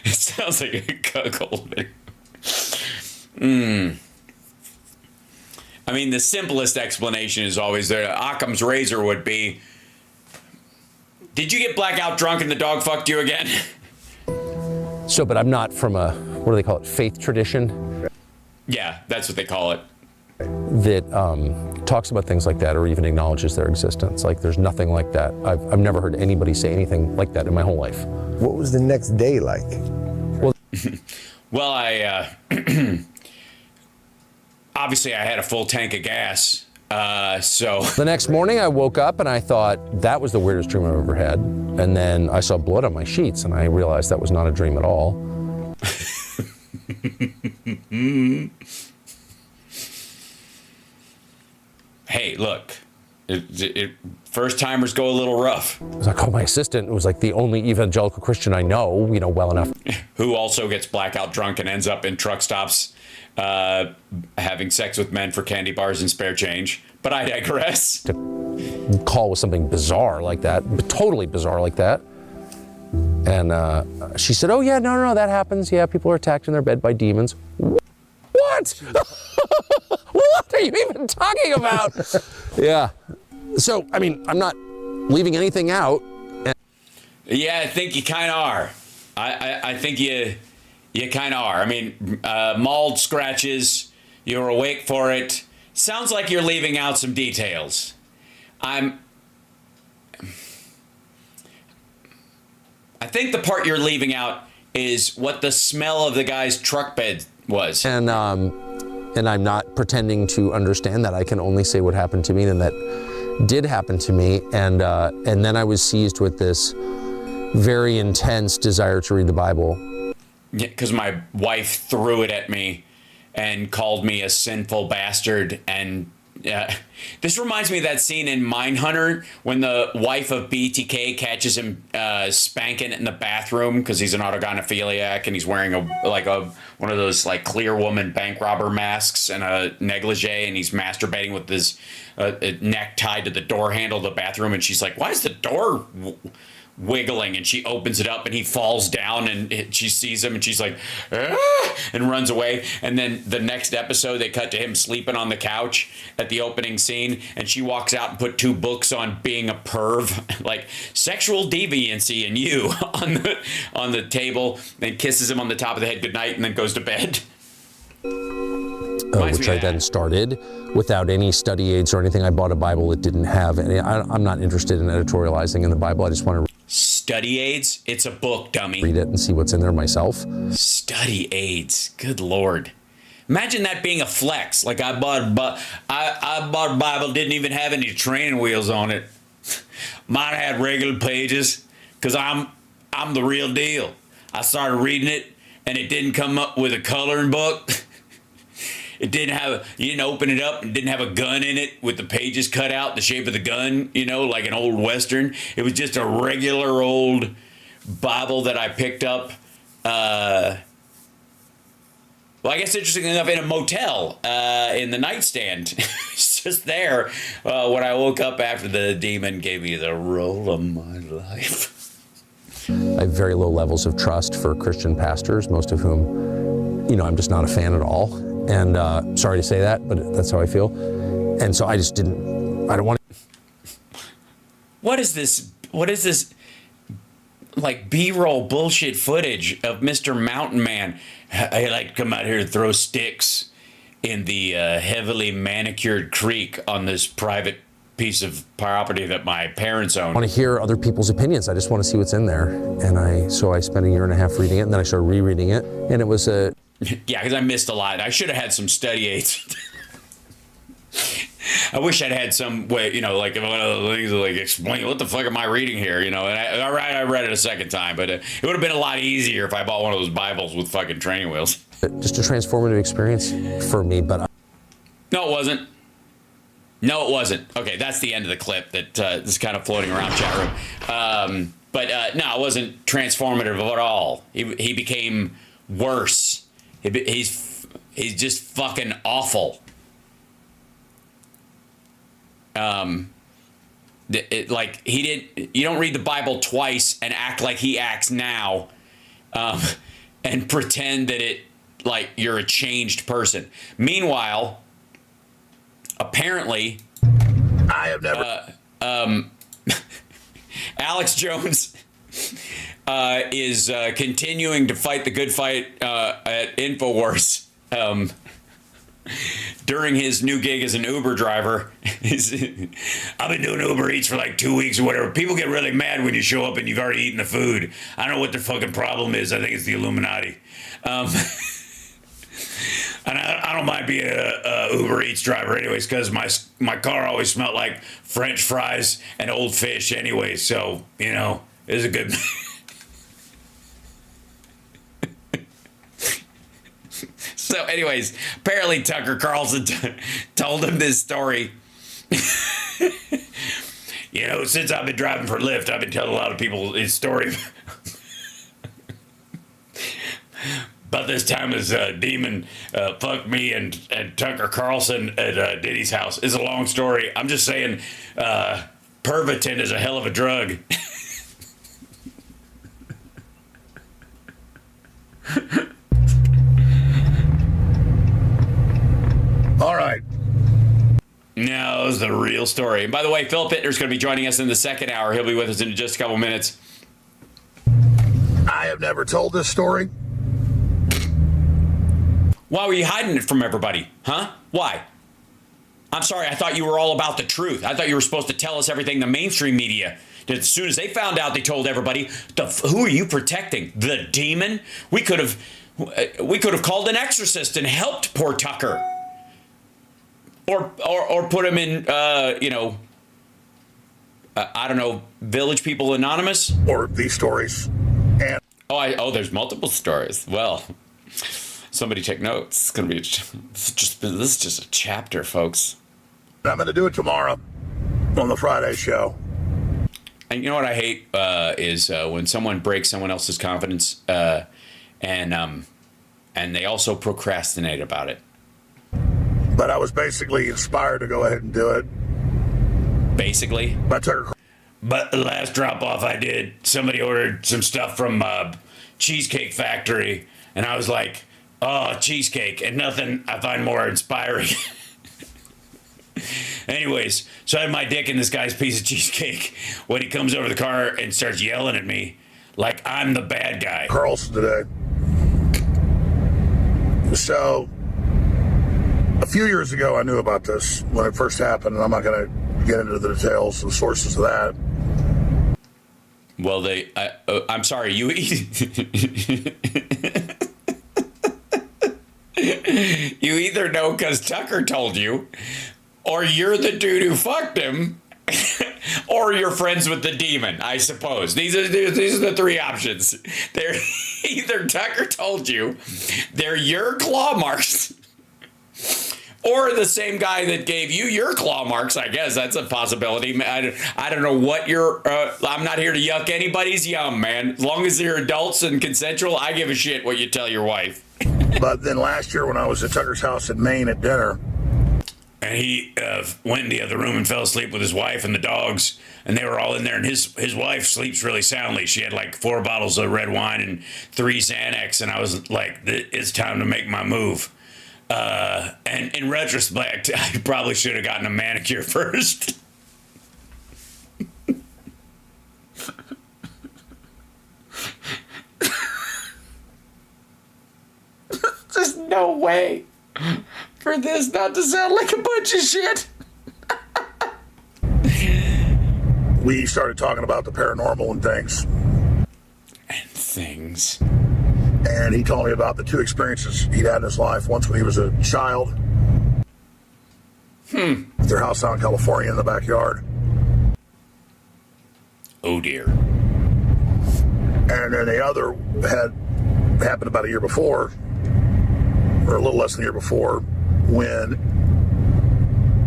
It sounds like a cuckold. I mean, the simplest explanation is always there. Occam's razor would be, did you get blackout drunk and the dog fucked you again? So, but I'm not from a, what do they call it, faith tradition? Yeah, that's what they call it. That talks about things like that or even acknowledges their existence. Like, there's nothing like that. I've never heard anybody say anything like that in my whole life. What was the next day like? Well, I obviously I had a full tank of gas. So the next morning I woke up and I thought that was the weirdest dream I've ever had. And then I saw blood on my sheets and I realized that was not a dream at all. Hey, look, first timers go a little rough. I called my assistant, who was like the only evangelical Christian I know, well enough. Who also gets blackout drunk and ends up in truck stops having sex with men for candy bars and spare change. But I digress. To call with something bizarre like that, totally bizarre like that. And she said, oh yeah, no, that happens. Yeah, people are attacked in their bed by demons. What? What are you even talking about? Yeah. So, I mean, I'm not leaving anything out. Yeah, I think you kind of are. I think you kind of are. I mean, mauled scratches, you're awake for it. Sounds like you're leaving out some details. I think the part you're leaving out is what the smell of the guy's truck bed was. And I'm not pretending to understand that. I can only say what happened to me, and that did happen to me. And then I was seized with this very intense desire to read the Bible. Yeah, because my wife threw it at me and called me a sinful bastard. And this reminds me of that scene in Mindhunter when the wife of BTK catches him spanking in the bathroom because he's an autogynephiliac and he's wearing one of those like clear woman bank robber masks and a negligee, and he's masturbating with his neck tied to the door handle of the bathroom, and she's like, why is the door wiggling, and she opens it up and he falls down, and she sees him and she's like, ah, and runs away. And then the next episode, they cut to him sleeping on the couch at the opening scene, and she walks out and put 2 books on being a perv, like sexual deviancy and you on the table, and kisses him on the top of the head goodnight, and then goes to bed. Which I then started without any study aids or anything. I bought a Bible that didn't have any. I'm not interested in editorializing in the Bible. I just want to study aids. It's a book, dummy. Read it and see what's in there myself. Study aids. Good Lord. Imagine that being a flex. Like I bought a Bible, didn't even have any training wheels on it. Mine had regular pages because I'm the real deal. I started reading it and it didn't come up with a coloring book. It didn't have, you didn't open it up and didn't have a gun in it with the pages cut out, the shape of the gun, like an old Western. It was just a regular old Bible that I picked up. Well, I guess interestingly enough, in a motel in the nightstand. It's just there when I woke up after the demon gave me the roll of my life. I have very low levels of trust for Christian pastors, most of whom, I'm just not a fan at all. And sorry to say that, but that's how I feel. And so I don't want to. What is this like B-roll bullshit footage of Mr. Mountain Man? I like to come out here and throw sticks in the heavily manicured creek on this private piece of property that my parents own. I want to hear other people's opinions. I just want to see what's in there. And so I spent 1.5 years reading it, and then I started rereading it. And it was a... Yeah, because I missed a lot. I should have had some study aids. I wish I'd had some way, like one of the things like explain what the fuck am I reading here, And I read it a second time, but it would have been a lot easier if I bought one of those Bibles with fucking training wheels. Just a transformative experience for me, but no, it wasn't. No, it wasn't. Okay, that's the end of the clip that is kind of floating around chat room. But no, it wasn't transformative at all. He became worse. He's just fucking awful. You don't read the Bible twice and act like he acts now, and pretend that you're a changed person. Meanwhile, apparently, I have never. Alex Jones is continuing to fight the good fight at InfoWars. During his new gig as an Uber driver. I've been doing Uber Eats for like 2 weeks or whatever. People get really mad when you show up and you've already eaten the food. I don't know what their fucking problem is. I think it's the Illuminati. And I don't mind being a Uber Eats driver anyways, because my car always smelled like French fries and old fish anyway. So, it's a good... So anyways, apparently Tucker Carlson told him this story. Since I've been driving for Lyft, I've been telling a lot of people his story about this time as demon fucked me and Tucker Carlson at Diddy's house. It's a long story. I'm just saying Pervitin is a hell of a drug. All right. No, it was the real story. And by the way, Philip Hittner's going to be joining us in the second hour. He'll be with us in just a couple minutes. I have never told this story. Why were you hiding it from everybody? Huh? Why? I'm sorry. I thought you were all about the truth. I thought you were supposed to tell us everything the mainstream media did. As soon as they found out, they told everybody, who are you protecting? The demon? We could have called an exorcist and helped poor Tucker. Or put him in, I don't know, Village People Anonymous? Or these stories. And there's multiple stories. Well, somebody take notes. It's gonna be this is just a chapter, folks. I'm going to do it tomorrow on the Friday show. And you know what I hate is when someone breaks someone else's confidence and they also procrastinate about it. But I was basically inspired to go ahead and do it. Basically? By Tucker. But the last drop off I did, somebody ordered some stuff from Cheesecake Factory, and I was like, oh, cheesecake, and nothing I find more inspiring. Anyways, so I had my dick in this guy's piece of cheesecake when he comes over the car and starts yelling at me like I'm the bad guy. Carlson today. So, a few years ago, I knew about this when it first happened, and I'm not going to get into the details, the sources of that. Well, I'm sorry, you you either know because Tucker told you, or you're the dude who fucked him, or you're friends with the demon, I suppose. These are the three options. They're either Tucker told you, they're your claw marks, or the same guy that gave you your claw marks. I guess that's a possibility. I don't know what you're... I'm not here to yuck anybody's yum, man. As long as they're adults and consensual, I give a shit what you tell your wife. But then last year when I was at Tucker's house in Maine at dinner... And he went in the other room and fell asleep with his wife and the dogs. And they were all in there. And his wife sleeps really soundly. She had like 4 bottles of red wine and 3 Xanax. And I was like, it's time to make my move. And in retrospect, I probably should have gotten a manicure first. There's no way for this not to sound like a bunch of shit. We started talking about the paranormal and things. And he told me about the 2 experiences he'd had in his life. Once when he was a child. Their house out in California in the backyard. Oh, dear. And then the other had happened about a year before, or a little less than a year before,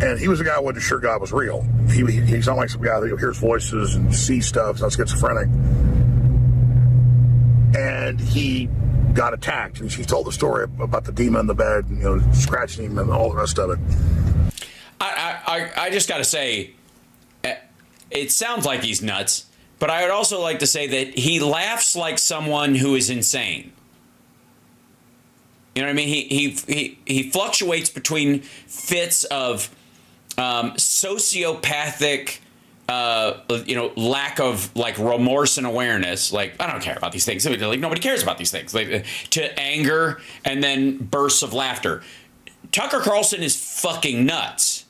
and he was a guy who wasn't sure God was real. He sounded like some guy that hears voices and sees stuff, not schizophrenic. And he got attacked, and she told the story about the demon in the bed, and, scratching him and all the rest of it. I just got to say, it sounds like he's nuts, but I would also like to say that he laughs like someone who is insane. You know what I mean? He fluctuates between fits of sociopathic, lack of like remorse and awareness. Like, I don't care about these things. Like, nobody cares about these things. Like, to anger and then bursts of laughter. Tucker Carlson is fucking nuts.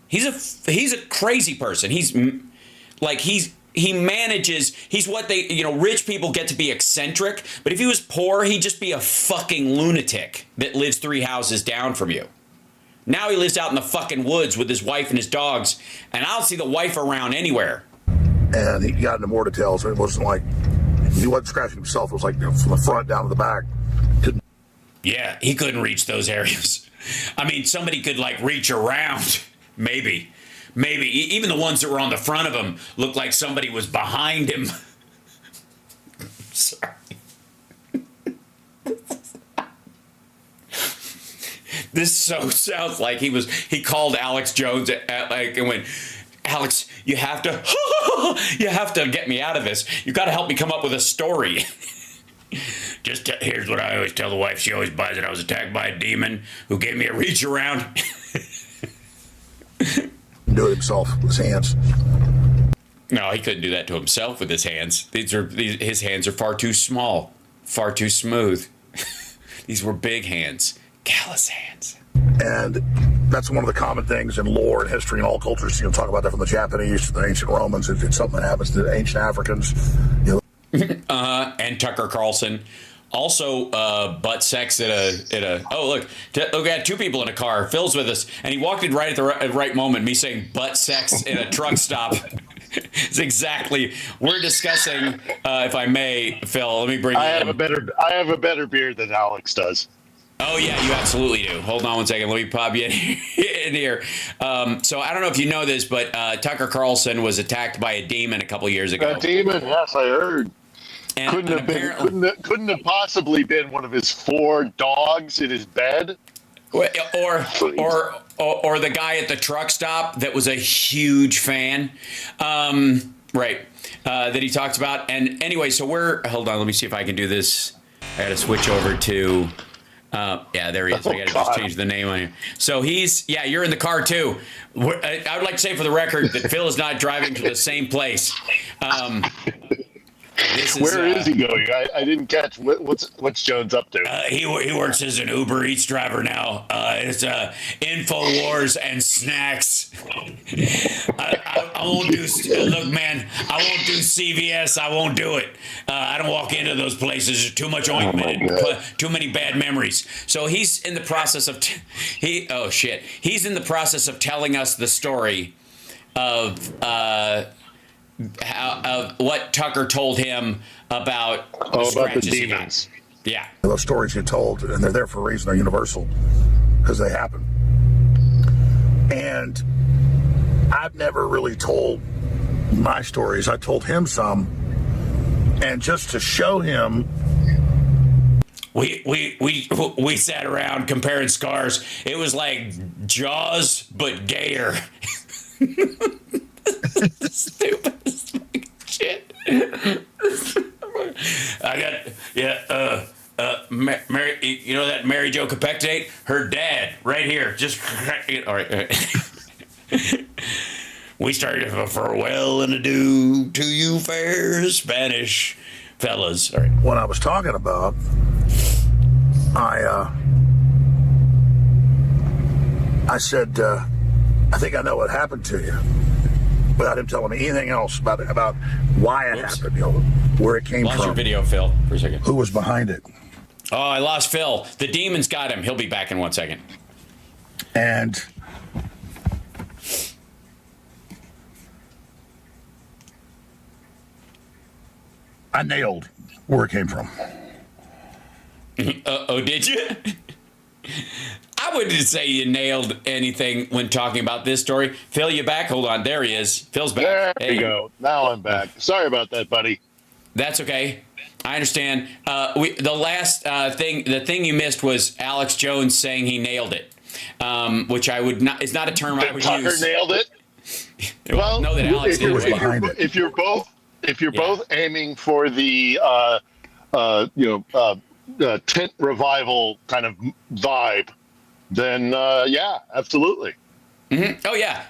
He's a crazy person. He manages, he's what rich people get to be eccentric, but if he was poor, he'd just be a fucking lunatic that lives 3 houses down from you. Now he lives out in the fucking woods with his wife and his dogs, and I don't see the wife around anywhere. And he got into more details. It wasn't like, he wasn't scratching himself. It was like from the front down to the back. Yeah, he couldn't reach those areas. I mean, somebody could like reach around, maybe. Even the ones that were on the front of him looked like somebody was behind him. Sorry. This so sounds like he called Alex Jones and went, Alex, you have to get me out of this. You got to help me come up with a story. Here's what I always tell the wife. She always buys it. I was attacked by a demon who gave me a reach around. Do it himself with his hands. No, he couldn't do that to himself with his hands. His hands are far too small, far too smooth. These were big hands, callous hands. And that's one of the common things in lore and history and all cultures. Talk about that from the Japanese to the ancient Romans. It's something that happens to the ancient Africans. And Tucker Carlson. Also, butt sex at a. Oh, look, we had 2 people in a car. Phil's with us, and he walked in right at the right moment. Me saying butt sex in a truck stop. It's exactly. We're discussing, if I may, Phil. Let me bring. I have a better beard than Alex does. Oh yeah, you absolutely do. Hold on one second. Let me pop you in here. So I don't know if you know this, but Tucker Carlson was attacked by a demon a couple years ago. A demon, yes, I heard. And Couldn't have possibly been one of his 4 dogs in his bed. Or the guy at the truck stop that was a huge fan. Right. That he talks about. And anyway, so hold on, let me see if I can do this. I got to switch over to, yeah, there he is. I got to just change the name on here. So you're in the car too. I would like to say for the record that Phil is not driving to the same place. Where is he going? I didn't catch. What's Jones up to? He works as an Uber Eats driver now. It's InfoWars and snacks. I won't do. Look, man, I won't do CVS. I won't do it. I don't walk into those places. There's too much ointment. Too many bad memories. So he's in the process of. He's in the process of telling us the story of what Tucker told him about the demons. Yeah. Those stories get told, and they're there for a reason. They're universal because they happen. And I've never really told my stories. I told him some, and just to show him. We sat around comparing scars. It was like Jaws, but gayer. Stupidest fucking shit. Mary, you know that Mary Jo Capectate? Her dad, right here, just all right. We started a farewell and adieu to you fair Spanish fellas. All right. What I was talking about, I said, I think I know what happened to you, without him telling me anything else about why it happened, where it came from. Lost your video, Phil, for a second. Who was behind it? Oh, I lost Phil. The demons got him. He'll be back in 1 second. And I nailed where it came from. Did you? I wouldn't say you nailed anything when talking about this story. Phil, you back? Hold on. There he is. Phil's back. There you go. Now I'm back. Sorry about that, buddy. That's okay. I understand. The last thing you missed was Alex Jones saying he nailed it, which I would not. It's not a term I would Tucker use. Nailed it. Well, no, that Alex did. If you're both aiming for the tent revival kind of vibe, then yeah, absolutely. Mm-hmm. Oh yeah,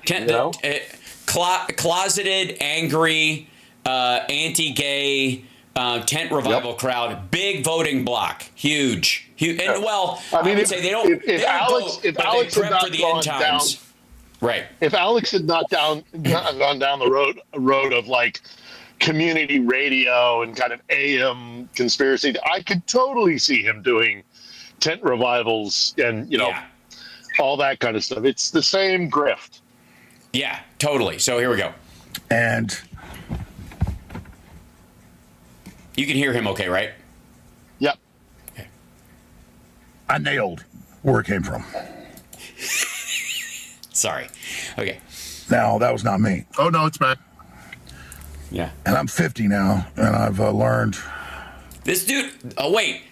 closeted, angry, anti-gay, tent revival crowd, big voting block, huge. And well, I would say they don't. If Alex had not gone down, right? If Alex had not gone down the road of like community radio and kind of AM conspiracy, I could totally see him doing tent revivals and all that kind of stuff. It's the same grift. Yeah, totally. So here we go. And you can hear him okay, right? Yep. Okay. I nailed where it came from. Sorry. Okay. Now, that was not me. Oh, no, it's Matt. Yeah. And I'm 50 now, and I've learned. This dude,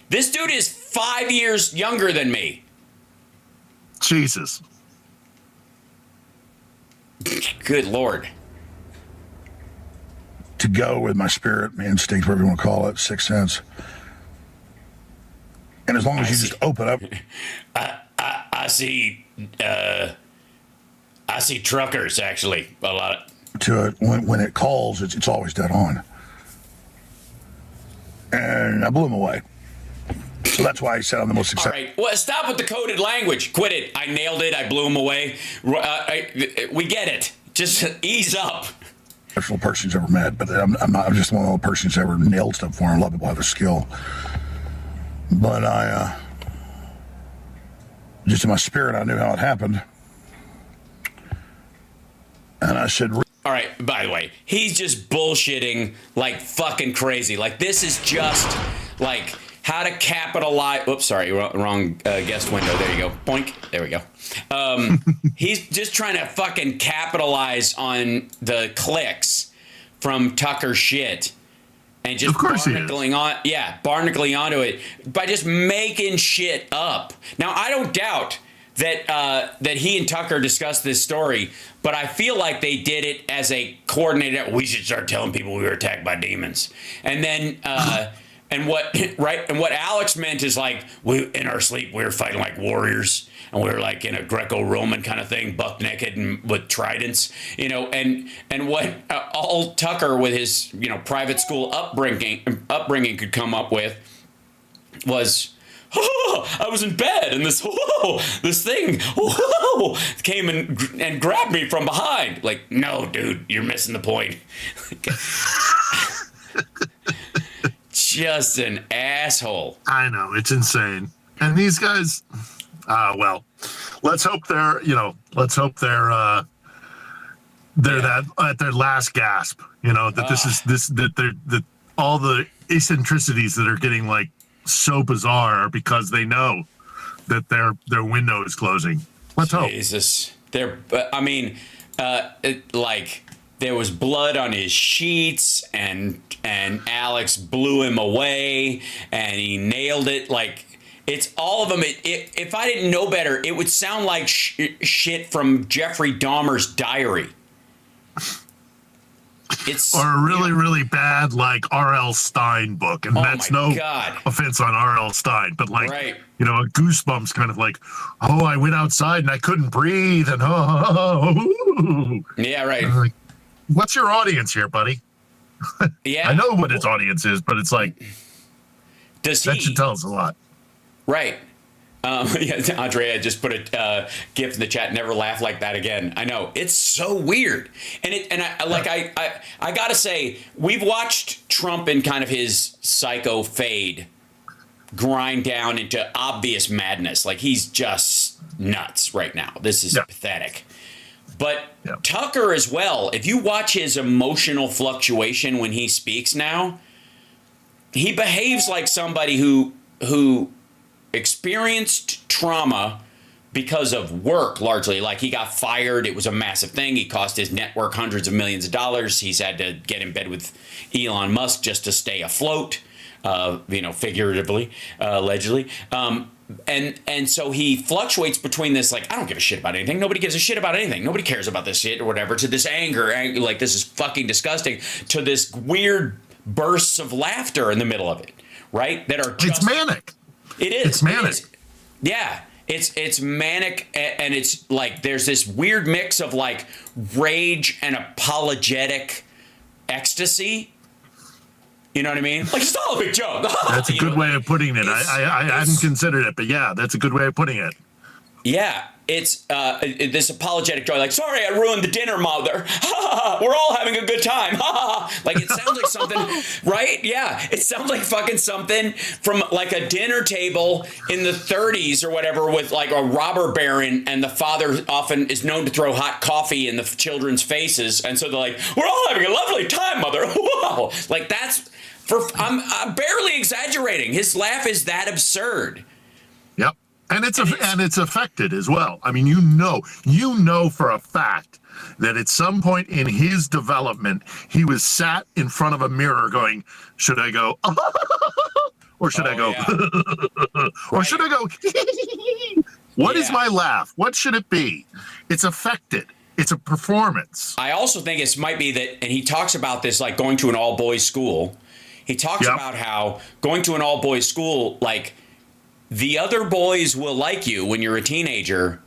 this dude is 5 years younger than me. Jesus. Good Lord. To go with my spirit, my instinct, whatever you want to call it, sixth sense. And as long as you just open up. I see truckers, actually, a lot. To it, when it calls, it's always dead on. And I blew him away. So that's why I said I'm the most successful. All right. Well, stop with the coded language. Quit it. I nailed it. I blew him away. We get it. Just ease up. Professional person who's ever met, but I'm just one of the persons who's ever nailed stuff for him. A lot of people have a skill. But I, just in my spirit, I knew how it happened. And I said... All right, by the way, he's just bullshitting like fucking crazy. Like, this is just like how to capitalize. Whoops, sorry, wrong guest window. There you go. Boink. There we go. He's just trying to fucking capitalize on the clicks from Tucker shit. And just barnacling onto it by just making shit up. Now, I don't doubt that he and Tucker discussed this story, but I feel like they did it as a coordinated. We should start telling people we were attacked by demons, and then and what Alex meant is like we in our sleep we were fighting like warriors, and we were like in a Greco-Roman kind of thing, buck naked and with tridents, and what all Tucker with his private school upbringing could come up with was. Oh, I was in bed and this thing came and grabbed me from behind. Like, no, dude, you're missing the point. Just an asshole. I know, it's insane. And these guys, well, let's hope they're that at their last gasp. That all the eccentricities that are getting like so bizarre because they know that their window is closing. Let's hope. Jesus, there was blood on his sheets, and Alex blew him away, and he nailed it. Like it's all of them. If I didn't know better, it would sound like shit from Jeffrey Dahmer's diary. Or a really, really bad like R.L. Stein book, and that's no offense on R.L. Stein, but like a Goosebumps kind of like, oh, I went outside and I couldn't breathe, and yeah, right. Like, what's your audience here, buddy? Yeah, I know what his audience is, but it's like, that should tell us a lot, right? Andrea just put a gift in the chat. Never laugh like that again. I know it's so weird, I gotta say, we've watched Trump in kind of his psycho fade grind down into obvious madness. Like he's just nuts right now. This is pathetic. But Tucker as well. If you watch his emotional fluctuation when he speaks now, he behaves like somebody who experienced trauma because of work, largely. Like he got fired. It was a massive thing. He cost his network hundreds of millions of dollars. He's had to get in bed with Elon Musk just to stay afloat, figuratively, allegedly. And so he fluctuates between this, like, I don't give a shit about anything. Nobody gives a shit about anything. Nobody cares about this shit or whatever, to this anger, like this is fucking disgusting, to this weird bursts of laughter in the middle of it, right? That are just... It's manic. It is. It's manic. Yeah. It's manic, and it's like there's this weird mix of like rage and apologetic ecstasy. You know what I mean? Like it's all a big joke. That's a good way of putting it. I hadn't considered it, but yeah, that's a good way of putting it. Yeah, it's this apologetic joy, like, sorry, I ruined the dinner, mother. We're all having a good time. Like, it sounds like something, right? Yeah, it sounds like fucking something from like a dinner table in the 30s or whatever with like a robber baron, and the father often is known to throw hot coffee in the children's faces. And so they're like, we're all having a lovely time, mother. Wow. Like, that's, I'm barely exaggerating. His laugh is that absurd. Yep. And it's affected as well. I mean, you know for a fact that at some point in his development, he was sat in front of a mirror going, should I go, or should I go, or should I go, what is my laugh? What should it be? It's affected. It's a performance. I also think it might be that, and he talks about this, like going to an all boys school. He talks about how going to an all boys school, like, the other boys will like you when you're a teenager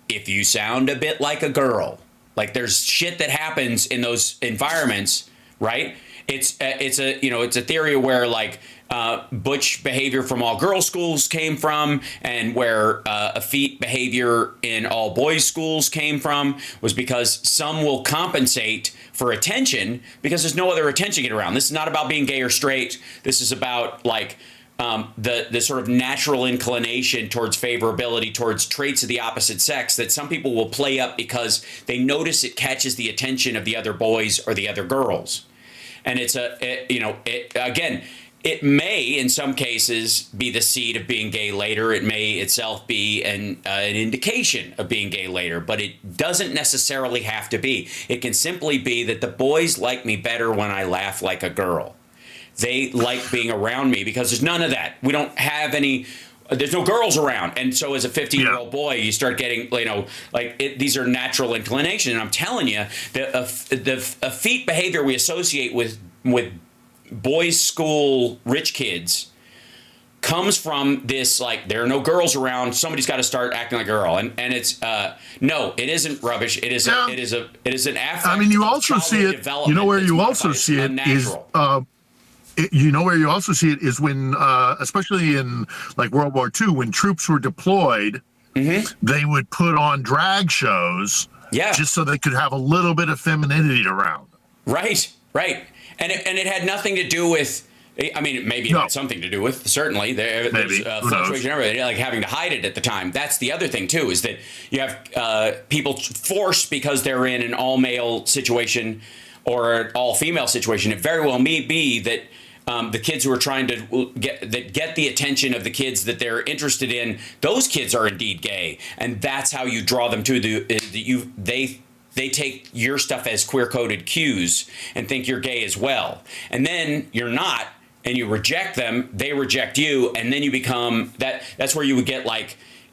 if you sound a bit like a girl. Like, there's shit that happens in those environments, right? It's a theory where like butch behavior from all girls schools came from, and where effete behavior in all boys schools came from, was because some will compensate for attention because there's no other attention to get around. This is not about being gay or straight. This is about like the sort of natural inclination towards favorability towards traits of the opposite sex that some people will play up because they notice it catches the attention of the other boys or the other girls. And it may in some cases be the seed of being gay later. It may itself be an indication of being gay later, but it doesn't necessarily have to be. It can simply be that the boys like me better when I laugh like a girl. They like being around me because there's none of that. We don't have any there's no girls around. And so as a 15-year-old boy, you start getting, these are natural inclinations. And I'm telling you, the effete behavior we associate with boys' school rich kids comes from this, there are no girls around, somebody's got to start acting like a girl. And it's, no, it isn't rubbish. It is an affect. I mean, you also see it, you know where you also see it is, you know where you also see it is when, especially in World War II, when troops were deployed, they would put on drag shows, just so they could have a little bit of femininity around. Right. And it had nothing to do with. I mean, maybe it had something to do with. Certainly, there's fluctuation everything, having to hide it at the time. That's the other thing too, is that you have people forced because they're in an all-male situation or an all-female situation. It very well may be that. The kids who are trying to get the attention of the kids that they're interested in, those kids are indeed gay, and that's how you draw them to they take your stuff as queer-coded cues and think you're gay as well, and then you're not, and you reject them. They reject you, and then you become that. That's where you would get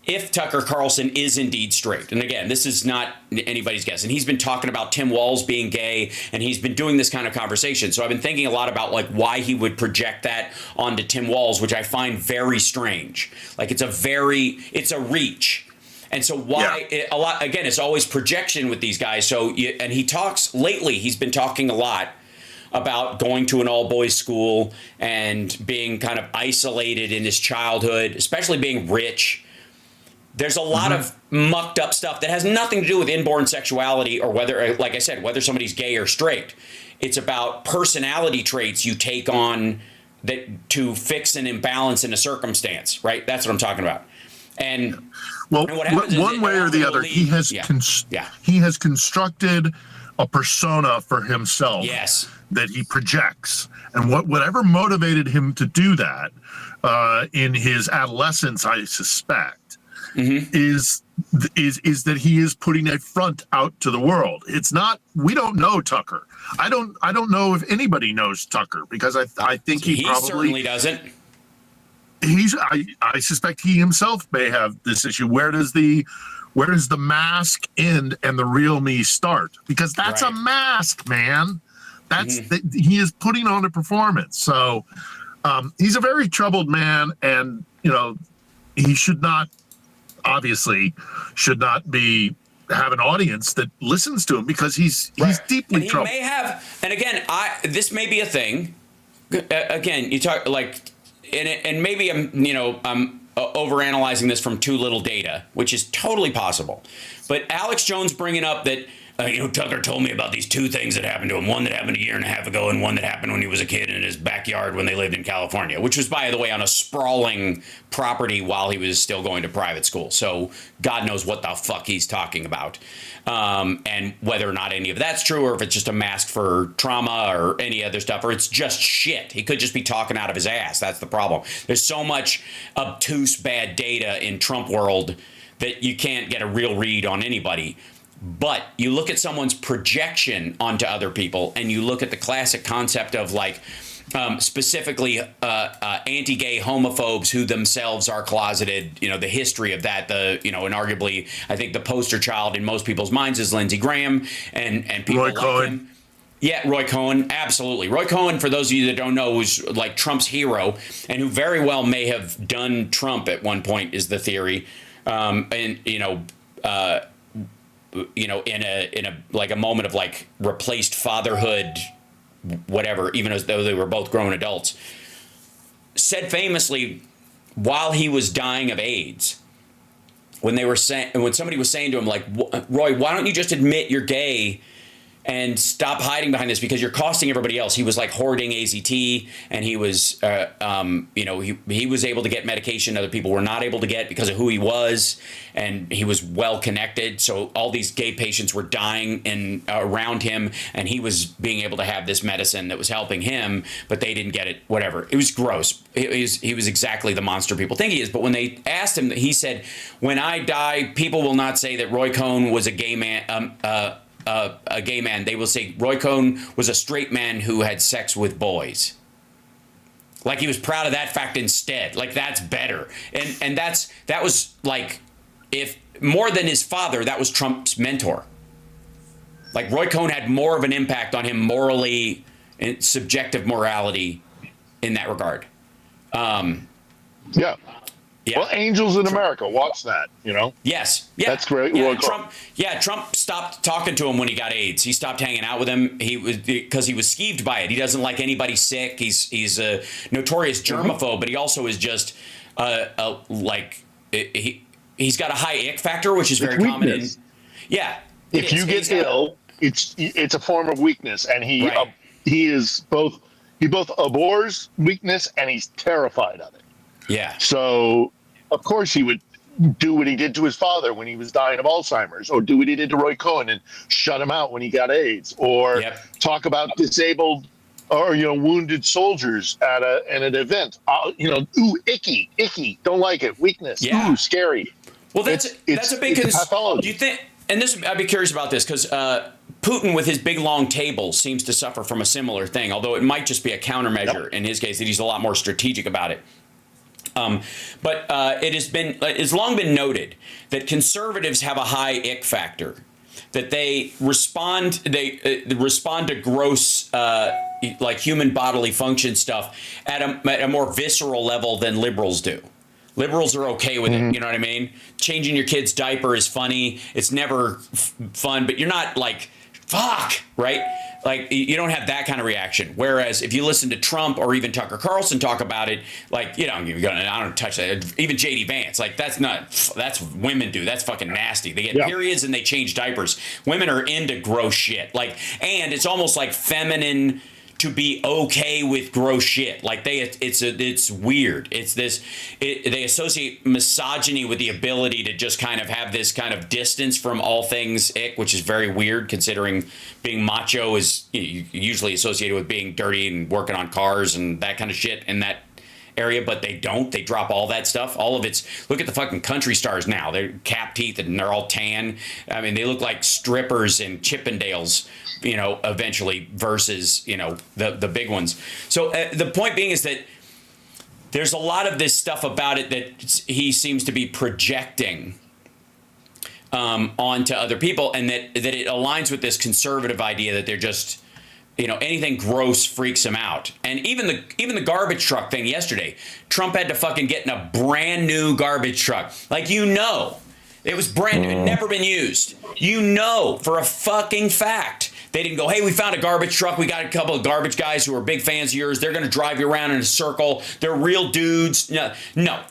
if Tucker Carlson is indeed straight, and again, this is not anybody's guess, and he's been talking about Tim Walz being gay, and he's been doing this kind of conversation. So I've been thinking a lot about why he would project that onto Tim Walz, which I find very strange. It's a reach. And so it's always projection with these guys. So, and he talks lately, he's been talking a lot about going to an all-boys school and being kind of isolated in his childhood, especially being rich. There's a lot of mucked up stuff that has nothing to do with inborn sexuality or whether, like I said, whether somebody's gay or straight. It's about personality traits you take on to fix an imbalance in a circumstance, right? That's what I'm talking about. And what happens one way or the other, he has constructed a persona for himself that he projects, and whatever motivated him to do that in his adolescence, I suspect. Is that he is putting a front out to the world. It's not. We don't know Tucker. I don't know if anybody knows Tucker, because I think he probably certainly doesn't. I suspect he himself may have this issue. Where does the mask end and the real me start? Because that's a mask, man. That's he is putting on a performance. So he's a very troubled man, and he should not have an audience that listens to him, because he's deeply troubled. He may have, and again, this may be a thing. Again, you talk and maybe I'm overanalyzing this from too little data, which is totally possible. But Alex Jones bringing up that Tucker told me about these two things that happened to him. One that happened a year and a half ago, and one that happened when he was a kid in his backyard when they lived in California, which was, by the way, on a sprawling property while he was still going to private school. So God knows what the fuck he's talking about. And whether or not any of that's true, or if it's just a mask for trauma or any other stuff, or it's just shit. He could just be talking out of his ass. That's the problem. There's so much obtuse bad data in Trump world that you can't get a real read on anybody. But you look at someone's projection onto other people, and you look at the classic concept of specifically anti-gay homophobes who themselves are closeted. The history of that. And arguably, I think the poster child in most people's minds is Lindsey Graham and people Roy Cohn. Him. Yeah, Roy Cohn, absolutely. Roy Cohn, for those of you that don't know, was Trump's hero, and who very well may have done Trump at one point, is the theory. In a moment of replaced fatherhood, whatever, even as though they were both grown adults, said famously, while he was dying of AIDS, when somebody was saying to him, Roy, why don't you just admit you're gay and stop hiding behind this, because you're costing everybody else. He was hoarding AZT, and he was, he was able to get medication other people were not able to get because of who he was, and he was well connected. So all these gay patients were dying around him, and he was being able to have this medicine that was helping him, but they didn't get it. Whatever. It was gross. He was exactly the monster people think he is. But when they asked him, he said, "When I die, people will not say that Roy Cohn was a gay man." A gay man, they will say Roy Cohn was a straight man who had sex with boys. Like he was proud of that fact instead. Like that's better. And that was like, if more than his father, that was Trump's mentor. Like Roy Cohn had more of an impact on him morally and subjective morality in that regard. Yeah. Well, Angels in America, watch that, you know? Yes. Yeah. That's great. Yeah, Trump stopped talking to him when he got AIDS. He stopped hanging out with him. He was because he was skeeved by it. He doesn't like anybody sick. He's a notorious germaphobe, but he also is just he's got a high ick factor, which is very common. If you get ill, it's a form of weakness, and he both abhors weakness and he's terrified of it. Yeah. So, of course, he would do what he did to his father when he was dying of Alzheimer's, or do what he did to Roy Cohn and shut him out when he got AIDS, or talk about disabled or wounded soldiers at an event. Ooh, icky, don't like it, weakness. Ooh, scary. Well, that's a big concern. Do you think? And I'd be curious about this because Putin, with his big long table, seems to suffer from a similar thing. Although it might just be a countermeasure in his case, that he's a lot more strategic about it. But it's long been noted that conservatives have a high ick factor, that they respond to gross like human bodily function stuff at a more visceral level than liberals do. Liberals are okay with it. You know what I mean? Changing your kid's diaper is funny. It's never fun, but you're not like, fuck, right? Like, you don't have that kind of reaction. Whereas if you listen to Trump or even Tucker Carlson talk about it, like, I don't touch that. Even J.D. Vance, like, that's women do. That's fucking nasty. They get periods and they change diapers. Women are into gross shit. Like, and it's almost like feminine to be okay with gross shit. Like it's weird. It's this, they associate misogyny with the ability to just kind of have this kind of distance from all things ick, which is very weird considering being macho is usually associated with being dirty and working on cars and that kind of shit in that area, but they drop all that stuff. All of it's, look at the fucking country stars now. They're cap teeth and they're all tan. I mean, they look like strippers and Chippendales, eventually versus, the big ones. So the point being is that there's a lot of this stuff about it that he seems to be projecting onto other people, and that it aligns with this conservative idea that they're just, anything gross freaks him out. And even the garbage truck thing yesterday, Trump had to fucking get in a brand new garbage truck. Like, it was brand new, it had never been used. For a fucking fact. They didn't go, hey, we found a garbage truck. We got a couple of garbage guys who are big fans of yours. They're going to drive you around in a circle. They're real dudes. No,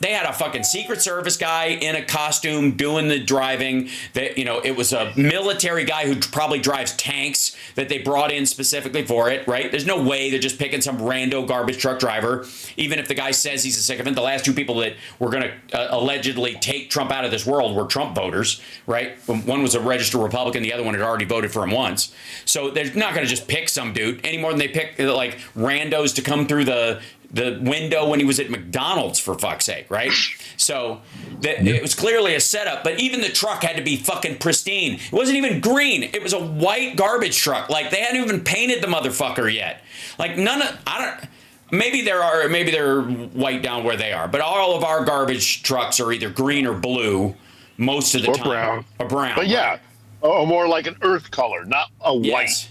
they had a fucking Secret Service guy in a costume doing the driving. It was a military guy who probably drives tanks that they brought in specifically for it, right? There's no way they're just picking some rando garbage truck driver. Even if the guy says he's a sycophant, the last two people that were going to allegedly take Trump out of this world were Trump voters, right? One was a registered Republican. The other one had already voted for him once. So they're not going to just pick some dude any more than they pick like randos to come through the window when he was at McDonald's, for fuck's sake, right? So it was clearly a setup, but even the truck had to be fucking pristine. It wasn't even green. It was a white garbage truck. Like, they hadn't even painted the motherfucker yet. Like, maybe they're white down where they are, but all of our garbage trucks are either green or blue most of the time. Or brown. But yeah. Or more like an earth color, not a white,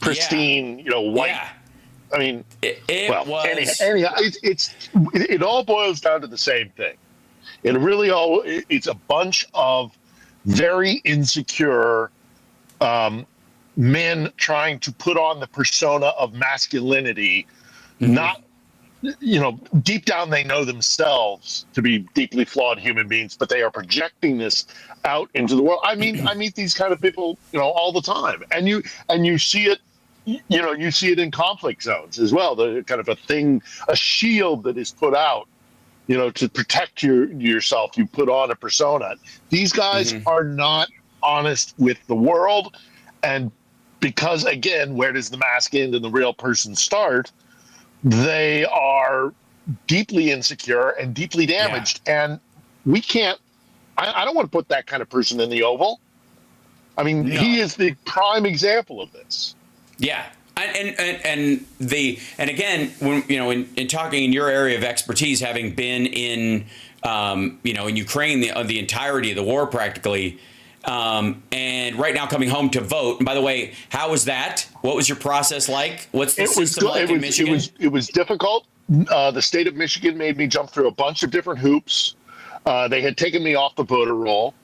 pristine, white. Yeah. I mean, anyhow, it all boils down to the same thing. It's a bunch of very insecure men trying to put on the persona of masculinity, not, deep down they know themselves to be deeply flawed human beings, but they are projecting this out into the world. I meet these kind of people, all the time, and you see it, you see it in conflict zones as well. The kind of a shield that is put out, to protect yourself. You put on a persona. These guys are not honest with the world, and because, again, where does the mask end and the real person start? They are deeply insecure and deeply damaged, and we can't. I don't want to put that kind of person in the Oval. I mean, he is the prime example of this. Yeah, And again, when in talking in your area of expertise, having been in in Ukraine the entirety of the war practically, and right now coming home to vote. And by the way, how was that? What was your process like? What's the system like in Michigan? It was difficult. The state of Michigan made me jump through a bunch of different hoops. They had taken me off the voter roll.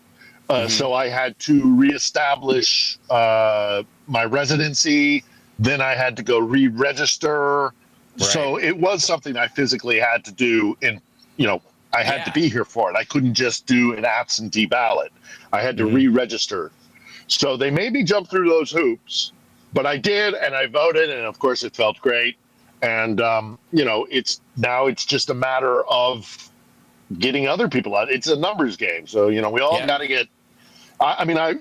So I had to reestablish my residency. Then I had to go re-register. Right. So it was something I physically had to do. I had to be here for it. I couldn't just do an absentee ballot. I had to re-register. So they made me jump through those hoops, but I did, and I voted, and of course it felt great. And it's just a matter of getting other people out. It's a numbers game. So we all got to get.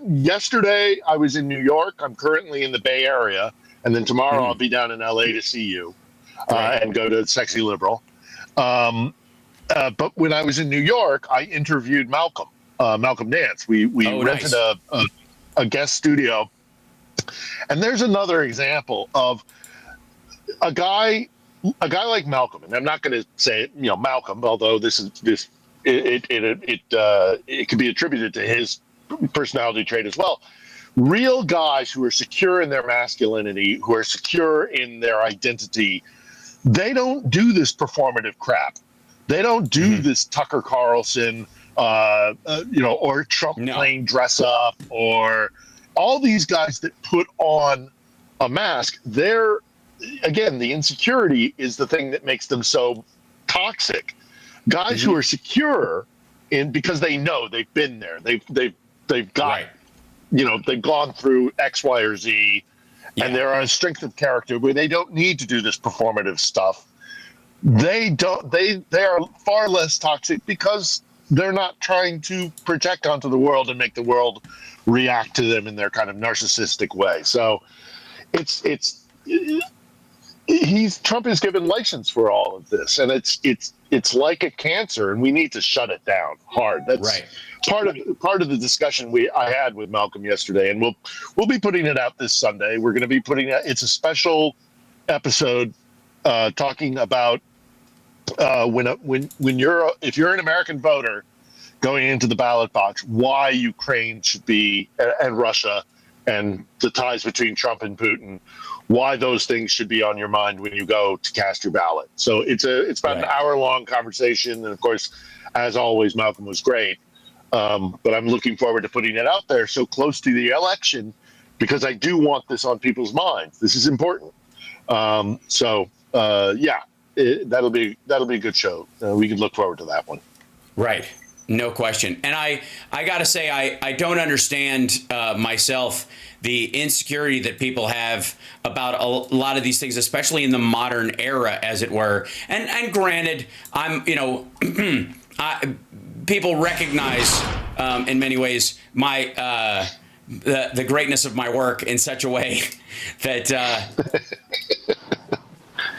Yesterday I was in New York. I'm currently in the Bay Area, and then tomorrow I'll be down in LA to see you and go to Sexy Liberal. But when I was in New York, I interviewed Malcolm Nance. We rented a guest studio, and there's another example of a guy like Malcolm. And I'm not going to say Malcolm, although it could be attributed to his personality trait as well. Real guys who are secure in their masculinity, who are secure in their identity, they don't do this performative crap. They don't do this Tucker Carlson, or Trump playing dress up, or all these guys that put on a mask. The insecurity is the thing that makes them so toxic. Guys who are secure because they know they've been there. They've got, they've gone through X, Y, or Z, and they're on a strength of character where they don't need to do this performative stuff. They are far less toxic because they're not trying to project onto the world and make the world react to them in their kind of narcissistic way. So Trump is given license for all of this, and it's like a cancer, and we need to shut it down hard. That's part of the discussion I had with Malcolm yesterday, and we'll be putting it out this Sunday. We're going to be it's a special episode talking about if you're an American voter going into the ballot box, why Ukraine should be, and Russia, and the ties between Trump and Putin, why those things should be on your mind when you go to cast your ballot. So it's about an hour-long conversation, and of course, as always, Malcolm was great. But I'm looking forward to putting it out there so close to the election, because I do want this on people's minds. This is important. That'll be a good show. We can look forward to that one. Right. No question. And I got to say, I don't understand myself the insecurity that people have about a lot of these things, especially in the modern era, as it were. And granted, people recognize in many ways my the greatness of my work in such a way that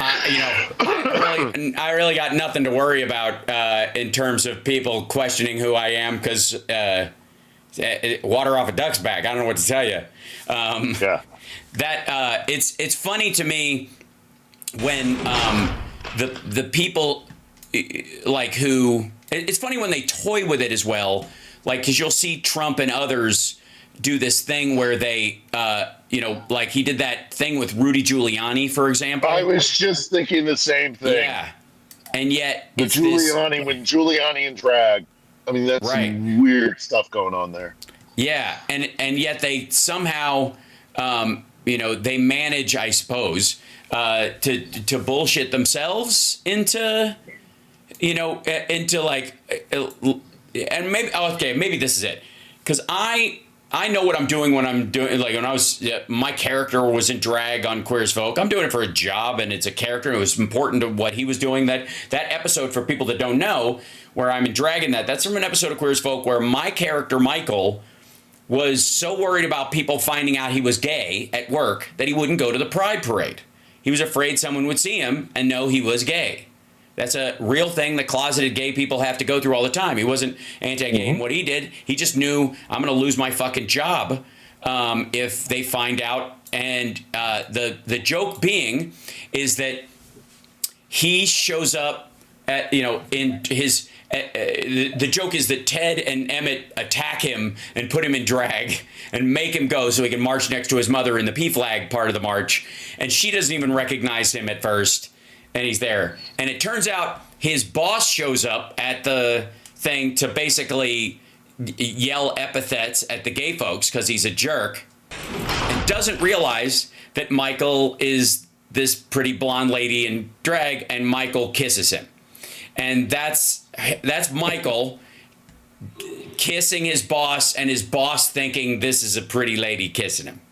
I really got nothing to worry about in terms of people questioning who I am, because water off a duck's back. I don't know what to tell you. That it's funny to me when the people it's funny when they toy with it as well, because you'll see Trump and others do this thing where they like he did that thing with Rudy Giuliani, for example. I was just thinking the same thing. Yeah. And yet when Giuliani in drag, I mean, that's some weird stuff going on there. Yeah. And yet they somehow they manage, I suppose, to bullshit themselves into and maybe this is it. Because I know what I'm doing when I'm doing, when I was, my character was in drag on Queer as Folk. I'm doing it for a job, and it's a character. It was important to what he was doing. That episode, for people that don't know, where I'm in drag in that's from an episode of Queer as Folk where my character, Michael, was so worried about people finding out he was gay at work that he wouldn't go to the Pride Parade. He was afraid someone would see him and know he was gay. That's a real thing that closeted gay people have to go through all the time. He wasn't anti-gay in what he did. He just knew, I'm going to lose my fucking job if they find out. And the joke being is that he shows up at, in his. The joke is that Ted and Emmett attack him and put him in drag and make him go so he can march next to his mother in the P-flag part of the march. And she doesn't even recognize him at first. And he's there. And it turns out his boss shows up at the thing to basically yell epithets at the gay folks because he's a jerk, and doesn't realize that Michael is this pretty blonde lady in drag, and Michael kisses him. And that's Michael kissing his boss, and his boss thinking this is a pretty lady kissing him.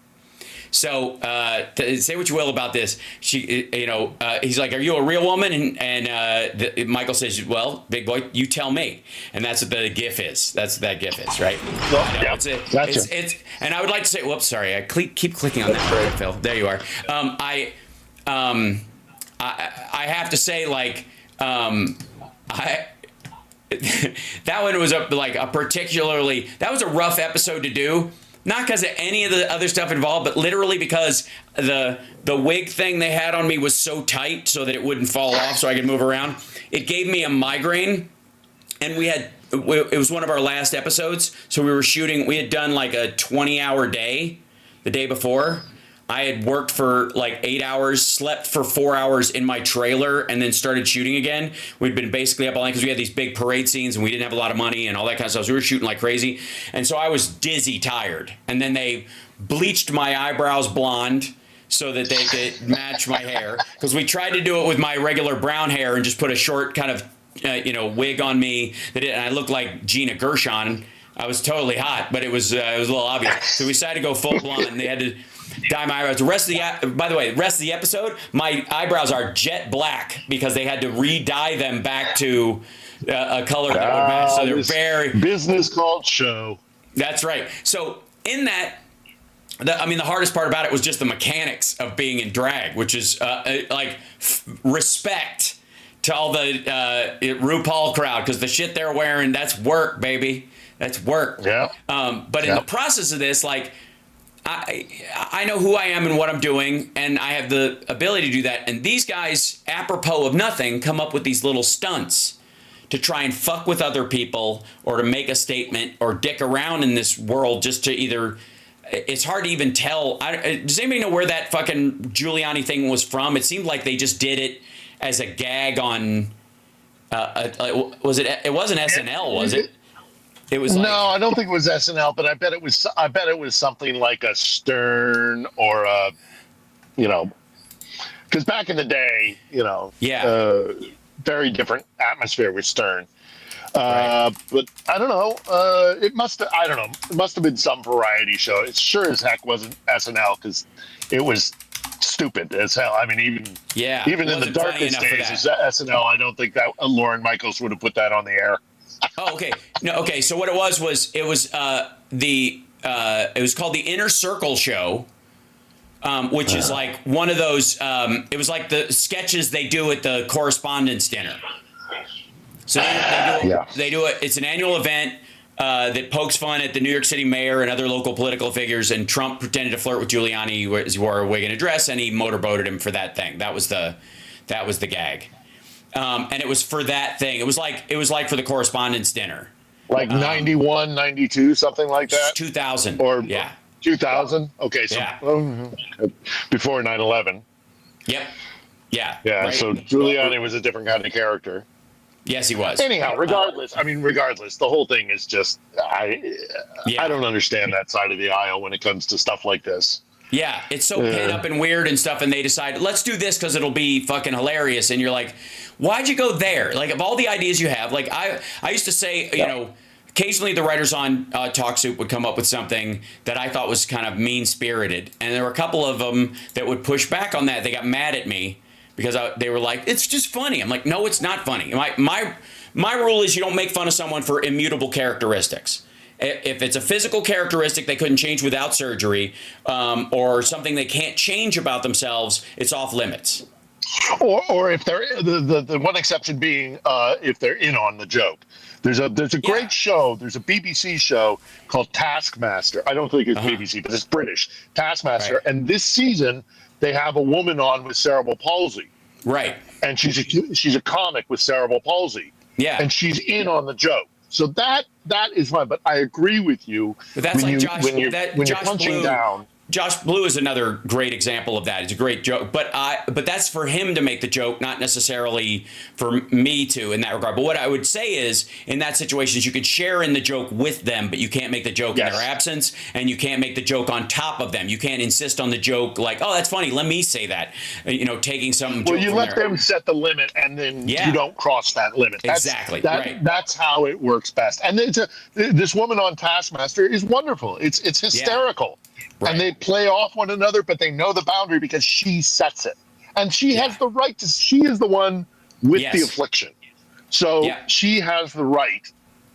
So say what you will about this. He's like, "Are you a real woman?" And Michael says, "Well, big boy, you tell me." And that's what the GIF is. That's what that GIF is, right? Well, yeah, it's and I would like to say, whoops, sorry, I keep clicking on that, Phil. There you are. I have to say, like, that one was that was a rough episode to do. Not because of any of the other stuff involved, but literally because the wig thing they had on me was so tight so that it wouldn't fall off so I could move around. It gave me a migraine, and it was one of our last episodes. So we had done like a 20-hour day the day before. I had worked for like 8 hours, slept for 4 hours in my trailer, and then started shooting again. We'd been basically up all night because we had these big parade scenes and we didn't have a lot of money and all that kind of stuff. So we were shooting like crazy. And so I was dizzy tired. And then they bleached my eyebrows blonde so that they could match my hair. Because we tried to do it with my regular brown hair and just put a short kind of, wig on me. And I looked like Gina Gershon. I was totally hot, but it was a little obvious. So we decided to go full blonde, and they had to dye my eyebrows. By the way, the rest of the episode, my eyebrows are jet black because they had to re-dye them back to a color that would match. So they're very business called show. That's right. So in that, the hardest part about it was just the mechanics of being in drag, which is respect to all the RuPaul crowd, because the shit they're wearing, that's work, baby. That's work. Yeah. But in the process of this, like, I know who I am and what I'm doing, and I have the ability to do that. And these guys, apropos of nothing, come up with these little stunts to try and fuck with other people or to make a statement or dick around in this world just to either... It's hard to even tell. Does anybody know where that fucking Giuliani thing was from? It seemed like they just did it as a gag on... was it? It wasn't SNL, was it? It was no, I don't think it was SNL, but I bet it was something like a Stern or a, because back in the day, very different atmosphere with Stern. Right. But I don't know. It must have been some variety show. It sure as heck wasn't SNL because it was stupid as hell. I mean, even in the darkest days of SNL, I don't think that Lauren Michaels would have put that on the air. Oh, okay. No, okay. So what it was it was called the Inner Circle Show, which is like one of those. It was like the sketches they do at the Correspondents' Dinner. So they do it. It's an annual event that pokes fun at the New York City mayor and other local political figures. And Trump pretended to flirt with Giuliani as he wore a wig and a dress, and he motorboated him for that thing. That was the gag. And it was for that thing. It was like for the Correspondents' Dinner. Like 91, 92, something like that? 2000. Or yeah. 2000? Okay, so before 9/11. Yep. Yeah. Yeah, right. So Giuliani was a different kind of character. Yes, he was. Anyhow, regardless, the whole thing is just, I don't understand that side of the aisle when it comes to stuff like this. Yeah, it's so pent up and weird and stuff, and they decide, let's do this because it'll be fucking hilarious. And you're like, why'd you go there? Like, of all the ideas you have, like, I used to say, occasionally the writers on Talk Soup would come up with something that I thought was kind of mean-spirited. And there were a couple of them that would push back on that. They got mad at me because they were like, it's just funny. I'm like, no, it's not funny. My rule is you don't make fun of someone for immutable characteristics. If it's a physical characteristic they couldn't change without surgery, or something they can't change about themselves, it's off limits. Or if they're the one exception being if they're in on the joke. There's a great show. There's a BBC show called Taskmaster. I don't think it's BBC, but it's British. Taskmaster. Right. And this season they have a woman on with cerebral palsy. Right. And she's a comic with cerebral palsy. Yeah. And she's in on the joke. So that is fine. But I agree with you. But that's when like you're punching Blue, down. Josh Blue is another great example of that. It's a great joke, but that's for him to make the joke, not necessarily for me to in that regard. But what I would say is, in that situation, you could share in the joke with them, but you can't make the joke in their absence, and you can't make the joke on top of them. You can't insist on the joke like, "Oh, that's funny. Let me say that." Taking something. Well, you let them set the limit, and then you don't cross that limit. Exactly. That's how it works best. And this woman on Taskmaster is wonderful. It's hysterical. Yeah. Right. And they play off one another, but they know the boundary because she sets it. And she has the right to, she is the one with the affliction. So she has the right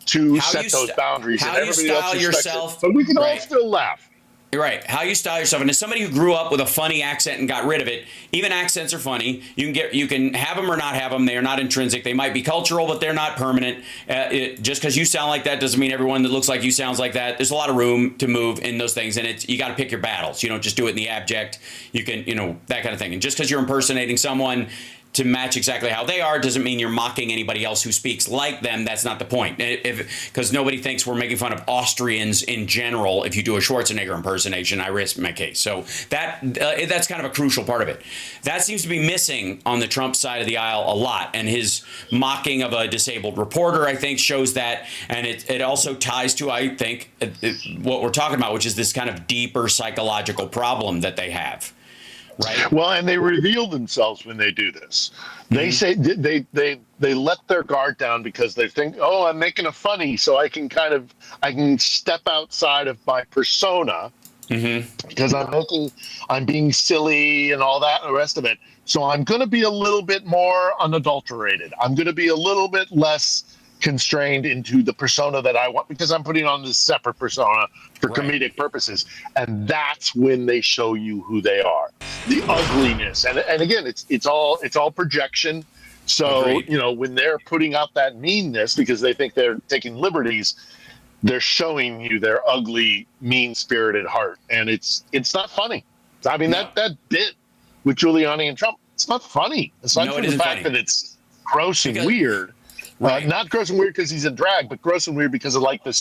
to set those boundaries. How and you everybody style else yourself. But we can all still laugh. Right. How you style yourself. And as somebody who grew up with a funny accent and got rid of it, even accents are funny. You can have them or not have them. They are not intrinsic. They might be cultural, but they're not permanent. Just because you sound like that doesn't mean everyone that looks like you sounds like that. There's a lot of room to move in those things. And you got to pick your battles. You don't just do it in the abject. You can, that kind of thing. And just because you're impersonating someone to match exactly how they are doesn't mean you're mocking anybody else who speaks like them. That's not the point. Because nobody thinks we're making fun of Austrians in general. If you do a Schwarzenegger impersonation, I risk my case. So that's kind of a crucial part of it. That seems to be missing on the Trump side of the aisle a lot. And his mocking of a disabled reporter, I think, shows that. And it also ties to, I think, what we're talking about, which is this kind of deeper psychological problem that they have. Right. Well, and they reveal themselves when they do this. They say they let their guard down because they think, oh, I'm making a funny, so I can step outside of my persona because I'm being silly and all that and the rest of it. So I'm going to be a little bit more unadulterated. I'm going to be a little bit less constrained into the persona that I want because I'm putting on this separate persona for comedic purposes. And that's when they show you who they are, the ugliness. And again, it's all projection. So, when they're putting out that meanness because they think they're taking liberties, they're showing you their ugly, mean-spirited heart. And it's not funny. I mean, that bit with Giuliani and Trump, it's not funny. Aside from the fact that it's gross and weird. Not gross and weird because he's a drag, but gross and weird because of like the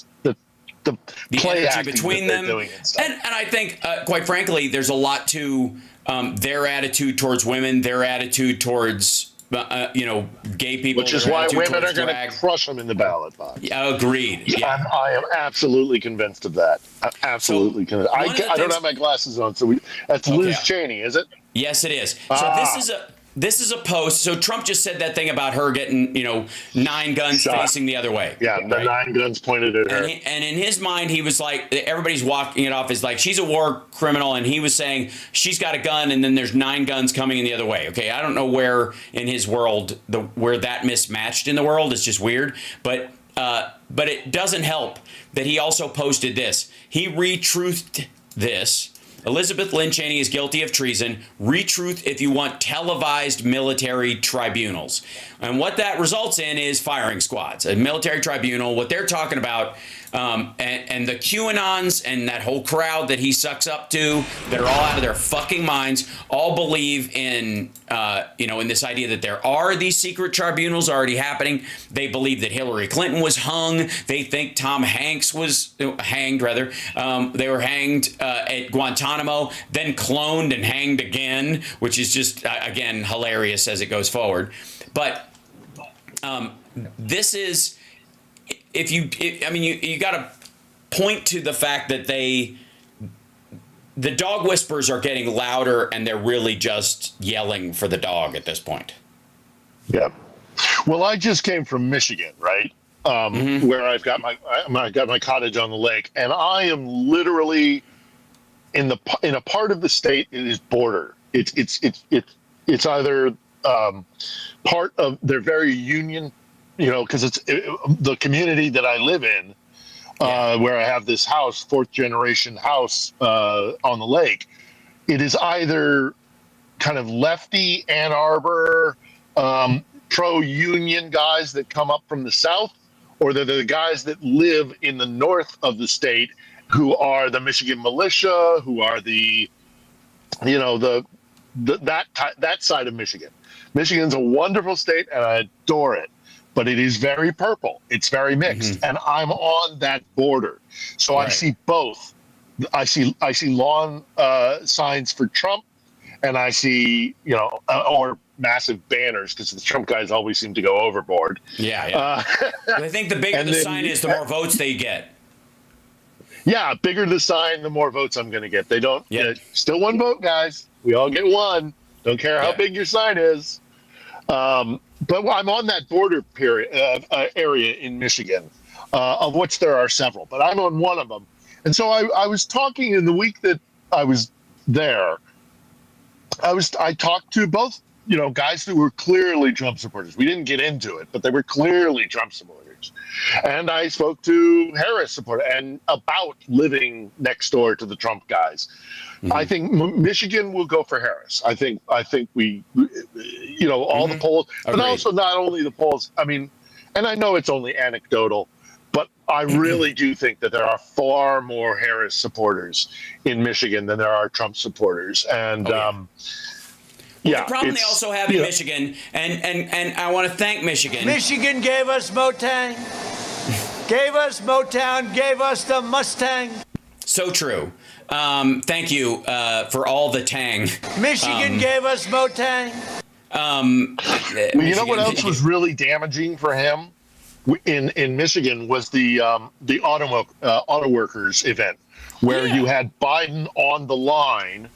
play acting between them. And I think, quite frankly, there's a lot to their attitude towards women, their attitude towards gay people, which is why women are going to crush them in the ballot box. Agreed. Yeah. I am absolutely convinced of that. I'm absolutely convinced. I don't have my glasses on, so that's Liz Cheney, is it? Yes, it is. So this is a post. So Trump just said that thing about her getting, 9 guns facing the other way. Yeah, the 9 guns pointed at her. And in his mind, he was like, everybody's walking it off as like, she's a war criminal. And he was saying, she's got a gun, and then there's 9 guns coming in the other way. Okay, I don't know where in his world, where that mismatched in the world. It's just weird. But it doesn't help that he also posted this. He retruthed this. Elizabeth Lynn Cheney is guilty of treason. Retruth if you want televised military tribunals. And what that results in is firing squads. A military tribunal, what they're talking about, and the QAnons and that whole crowd that he sucks up to, that are all out of their fucking minds, all believe in, in this idea that there are these secret tribunals already happening. They believe that Hillary Clinton was hung. They think Tom Hanks was hanged, rather. They were hanged at Guantanamo, then cloned and hanged again, which is just, again, hilarious as it goes forward. But this is, you got to point to the fact that the dog whispers are getting louder, and they're really just yelling for the dog at this point. Yeah. Well, I just came from Michigan, right? Where I've got my cottage on the lake, and I am literally in a part of the state. It is border. It's either part of their very union, because it's the community that I live in, where I have this house, 4th generation house on the lake. It is either kind of lefty Ann Arbor, pro-union guys that come up from the South, or they're the guys that live in the north of the state who are the Michigan militia, who are the, you know, that side of Michigan. Michigan's a wonderful state, and I adore it, but it is very purple. It's very mixed, and I'm on that border, so I see both. I see lawn signs for Trump, and I see, you know, or massive banners, because the Trump guys always seem to go overboard. Yeah. I think the bigger the sign is, the more votes they get. Yeah, bigger the sign, the more votes I'm going to get. They don't. Still one vote, guys. We all get one. Don't care how big your sign is. But I'm on that border area in Michigan, of which there are several. But I'm on one of them. And so I was talking in the week that I was there. I talked to both, you know, guys that were clearly Trump supporters. We didn't get into it, but they were clearly Trump supporters. And I spoke to Harris supporters and about living next door to the Trump guys. I think Michigan will go for Harris. I think we, you know, all the polls, but also not only the polls. I mean, and I know it's only anecdotal, but I really do think that there are far more Harris supporters in Michigan than there are Trump supporters. And the problem they also have in Michigan, and I want to thank Michigan. Michigan gave us Motang, gave us Motown, gave us the Mustang. So true. Thank you for all the tang. Michigan gave us Motang. You know what else was really damaging for him in Michigan was the auto workers event, where you had Biden on the line,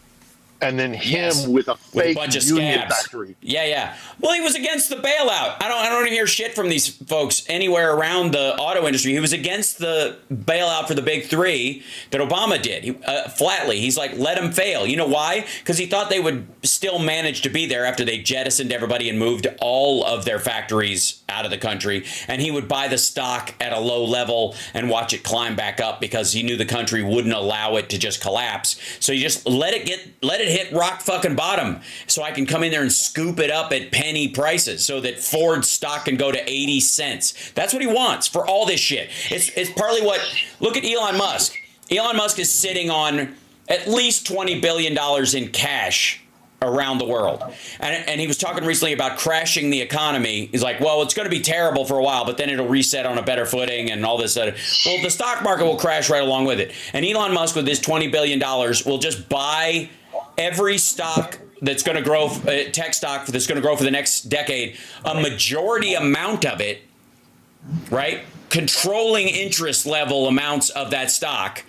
and then him with a fake bunch of union scabs. factory. Yeah. Well, he was against the bailout. I don't hear shit from these folks anywhere around the auto industry. He was against the bailout for the big three that Obama did. Flatly, he's like, let them fail. You know why? Because he thought they would still manage to be there after they jettisoned everybody and moved all of their factories out of the country, and he would buy the stock at a low level and watch it climb back up because he knew the country wouldn't allow it to just collapse. So you just let it hit rock fucking bottom, so I can come in there and scoop it up at penny prices so that Ford stock can go to 80 cents. That's what he wants for all this shit. It's partly what, look at Elon Musk. Elon Musk is sitting on at least $20 billion in cash around the world. And he was talking recently about crashing the economy. He's like, well, it's going to be terrible for a while, but then it'll reset on a better footing and all this. Well, the stock market will crash right along with it. And Elon Musk, with his $20 billion, will just buy every stock that's going to grow, tech stock that's going to grow for the next decade, a majority amount of it, right? Controlling interest level amounts of that stock,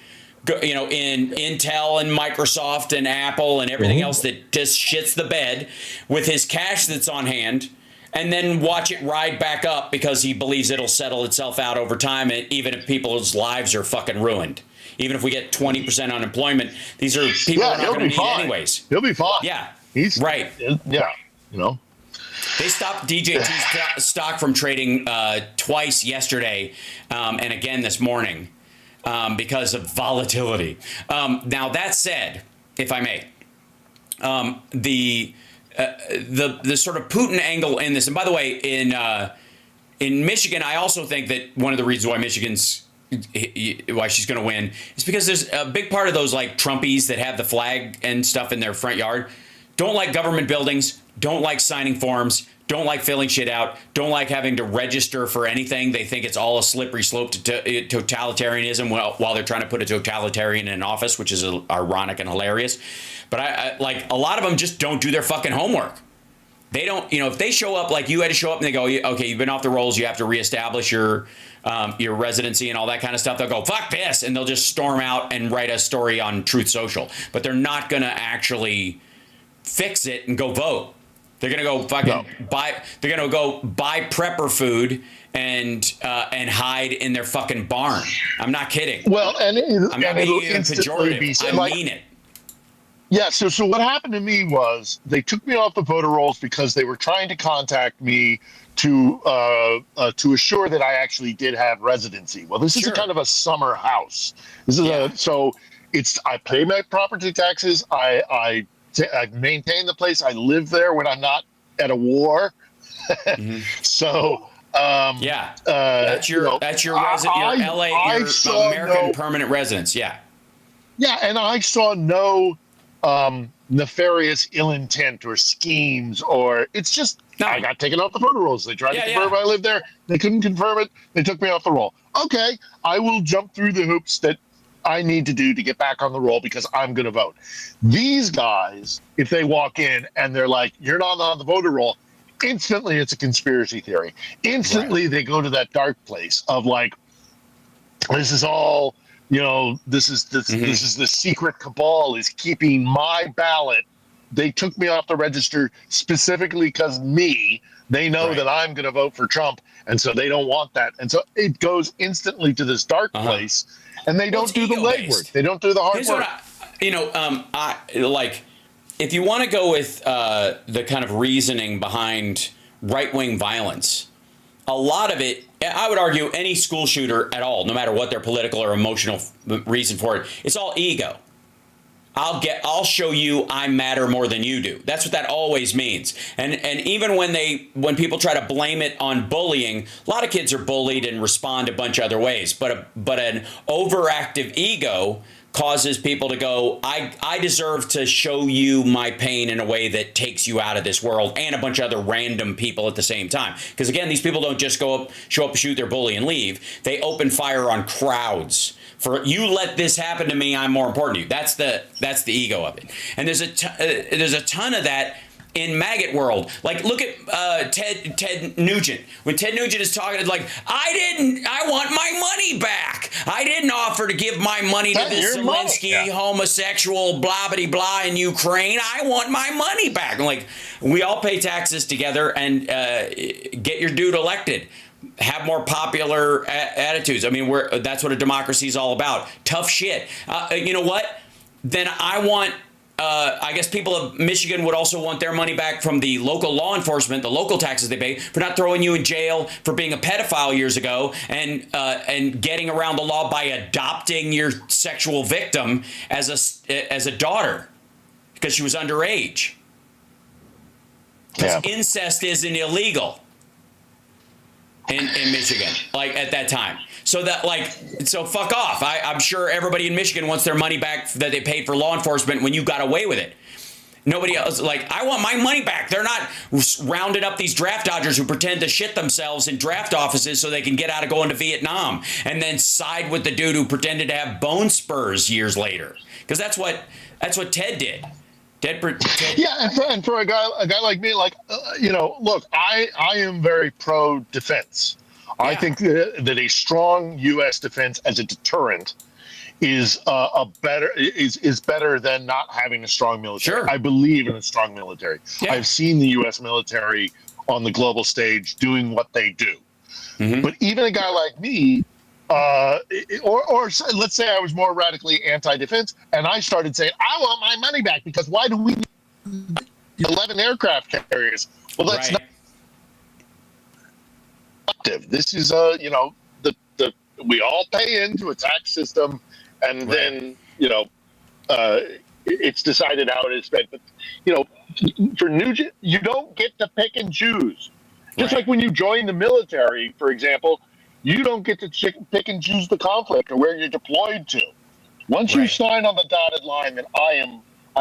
you know, in Intel and Microsoft and Apple and everything else that just shits the bed with his cash that's on hand, and then watch it ride back up because he believes it'll settle itself out over time, even if people's lives are fucking ruined. Even if we get 20% unemployment, these are people who are not going to need anyways. He'll be fine. Yeah. He's right. Yeah. You know, they stopped DJT's stock from trading twice yesterday and again this morning because of volatility. Now that said, if I may, the sort of Putin angle in this, and by the way, in Michigan, I also think that one of the reasons why she's going to win is because there's a big part of those like Trumpies that have the flag and stuff in their front yard don't like government buildings, don't like signing forms, don't like filling shit out, don't like having to register for anything. They think it's all a slippery slope to totalitarianism while they're trying to put a totalitarian in office, which is ironic and hilarious. But I like a lot of them just don't do their fucking homework. They don't, you know, if they show up like you had to show up and they go, okay, you've been off the rolls, you have to reestablish your residency and all that kind of stuff. They'll go, fuck this. And they'll just storm out and write a story on Truth Social. But they're not going to actually fix it and go vote. They're going to go fucking buy prepper food and hide in their fucking barn. I'm not kidding. Well, and I'm not making it pejorative. I mean it. Yeah, so what happened to me was they took me off the voter rolls because they were trying to contact me to assure that I actually did have residency. Well, this is a kind of a summer house. This is so I pay my property taxes. I maintain the place. I live there when I'm not at a war. So that's your LA, your American permanent residence. Yeah, and I saw no nefarious ill intent or schemes, or it's just I got taken off the voter rolls. They tried to confirm I lived there. They couldn't confirm it. They took me off the roll. Okay, I will jump through the hoops that I need to do to get back on the roll because I'm going to vote. These guys, if they walk in and they're like, you're not on the voter roll, instantly it's a conspiracy theory. Instantly they go to that dark place of like, this is all, this is the secret cabal is keeping my ballot. They took me off the register specifically because they know that I'm going to vote for Trump. And so they don't want that. And so it goes instantly to this dark place. And they don't do the legwork. They don't do the hard work. If you want to go with the kind of reasoning behind right-wing violence, a lot of it, I would argue, any school shooter at all, no matter what their political or emotional reason for it, it's all ego. I'll show you I matter more than you do. That's what that always means. And even when people try to blame it on bullying, a lot of kids are bullied and respond a bunch of other ways. But an overactive ego causes people to go, I deserve to show you my pain in a way that takes you out of this world, and a bunch of other random people at the same time. Because again, these people don't just show up, shoot their bully, and leave. They open fire on crowds. For you let this happen to me, I'm more important to you. That's the ego of it. And there's a ton of that in maggot world. Like, look at Ted Nugent. When Ted Nugent is talking, it's like, I want my money back. I didn't offer to give my money to this Zelensky homosexual blah blah blah in Ukraine. I want my money back. I'm like, we all pay taxes together and get your dude elected. Have more popular attitudes. I mean, that's what a democracy is all about. Tough shit. You know what? Then I want, I guess people of Michigan would also want their money back from the local law enforcement, the local taxes they pay, for not throwing you in jail for being a pedophile years ago and getting around the law by adopting your sexual victim as a daughter because she was underage. Because incest isn't illegal in Michigan, like at that time. So fuck off. I'm sure everybody in Michigan wants their money back that they paid for law enforcement when you got away with it. Nobody else, I want my money back. They're not rounding up these draft dodgers who pretend to shit themselves in draft offices so they can get out of going to Vietnam and then side with the dude who pretended to have bone spurs years later. Because that's what Ted did. Yeah, and for a guy like me, look, I am very pro defense. Yeah. I think that a strong U.S. defense as a deterrent is better than not having a strong military. Sure. I believe in a strong military. Yeah. I've seen the U.S. military on the global stage doing what they do. Mm-hmm. But even a guy like me, or let's say I was more radically anti-defense, and I started saying, I want my money back because why do we need 11 aircraft carriers? Well, that's not productive. This is we all pay into a tax system, and then it's decided how it is spent. But for Nugent, you don't get to pick and choose. Just like when you join the military, for example. You don't get to pick and choose the conflict or where you're deployed to. Once you sign on the dotted line that I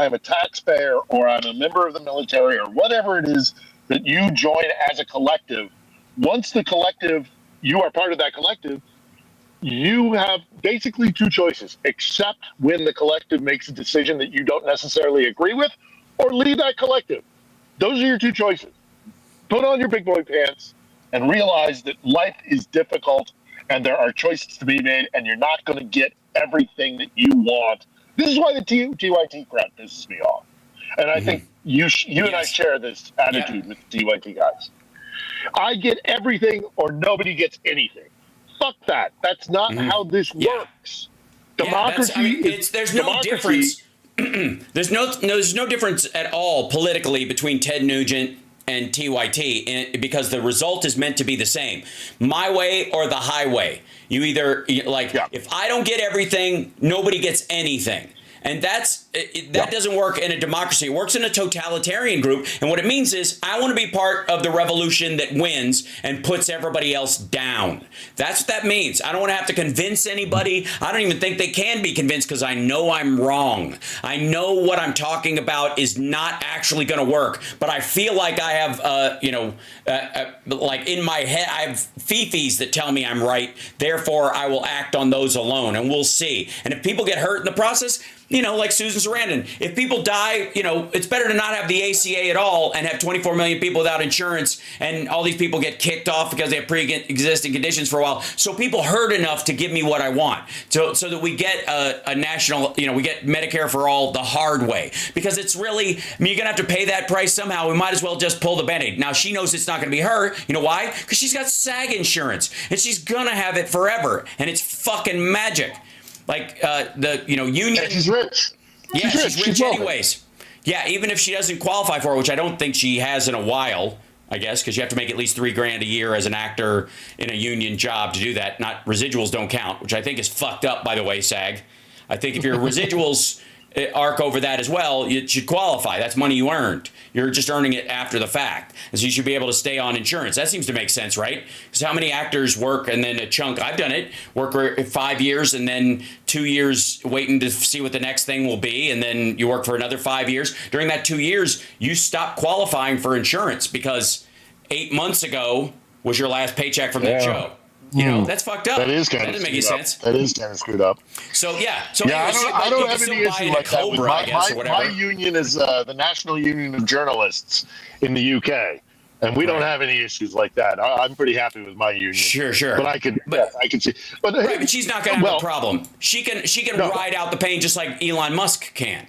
am a taxpayer or I'm a member of the military or whatever it is that you join as a collective, once the collective, you are part of that collective, you have basically two choices, except when the collective makes a decision that you don't necessarily agree with, or leave that collective. Those are your two choices. Put on your big boy pants and realize that life is difficult and there are choices to be made and you're not going to get everything that you want. This is why the TYT crowd pisses me off. And I think you and I share this attitude with the TYT guys. I get everything or nobody gets anything. Fuck that. That's not how this works. Democracy there's no difference. There's no difference at all politically between Ted Nugent and TYT, because the result is meant to be the same. My way or the highway. You either if I don't get everything, nobody gets anything. And that doesn't work in a democracy. It works in a totalitarian group. And what it means is I want to be part of the revolution that wins and puts everybody else down. That's what that means. I don't want to have to convince anybody. I don't even think they can be convinced because I know I'm wrong. I know what I'm talking about is not actually going to work. But I feel like I have, like in my head, I have fifis that tell me I'm right. Therefore, I will act on those alone, and we'll see. And if people get hurt in the process, like Susan Sarandon, if people die, it's better to not have the ACA at all and have 24 million people without insurance and all these people get kicked off because they have pre-existing conditions for a while. So people hurt enough to give me what I want. So that we get a national, we get Medicare for all the hard way. Because it's really, you're going to have to pay that price somehow. We might as well just pull the Band-Aid. Now, she knows it's not going to be her. You know why? Because she's got SAG insurance and she's going to have it forever. And it's fucking magic. Like union. And she's rich. Yeah, she's rich anyways. Yeah, even if she doesn't qualify for it, which I don't think she has in a while, I guess, because you have to make at least $3,000 a year as an actor in a union job to do that. Not residuals don't count, which I think is fucked up, by the way, SAG. I think if your residuals arc over that as well, you should qualify. That's money you earned. You're just earning it after the fact. And so you should be able to stay on insurance. That seems to make sense, right? Because how many actors work and then a chunk, I've done it, work for 5 years and then 2 years waiting to see what the next thing will be. And then you work for another 5 years. During that 2 years, you stop qualifying for insurance because 8 months ago was your last paycheck from that show. That's fucked up. That is kind of screwed doesn't make any sense. That is kind of screwed up. So yeah. So yeah, anyway, I don't have any issue like that with my union is the National Union of Journalists in the UK, and we don't have any issues like that. I'm pretty happy with my union. Sure. But I could see. But she's not going to have a problem. She can ride out the pain just like Elon Musk can.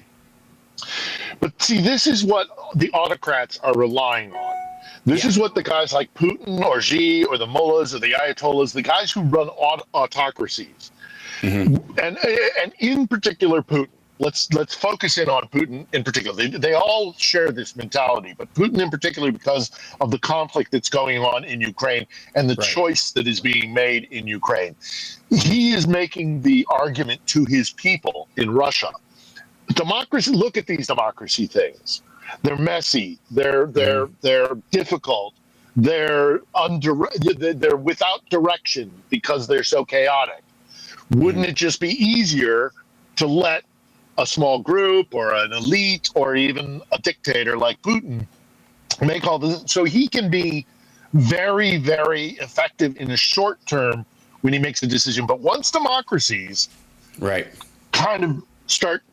But see, this is what the autocrats are relying on. This is what the guys like Putin or Xi or the mullahs or the ayatollahs, the guys who run autocracies, and in particular Putin. Let's focus in on Putin in particular. They all share this mentality, but Putin in particular because of the conflict that's going on in Ukraine and the choice that is being made in Ukraine. He is making the argument to his people in Russia. Democracy. Look at these democracy things. They're messy. They're difficult. They're without direction because they're so chaotic. Wouldn't it just be easier to let a small group or an elite or even a dictator like Putin make all this so he can be very, very effective in the short term when he makes a decision? But once democracies kind of start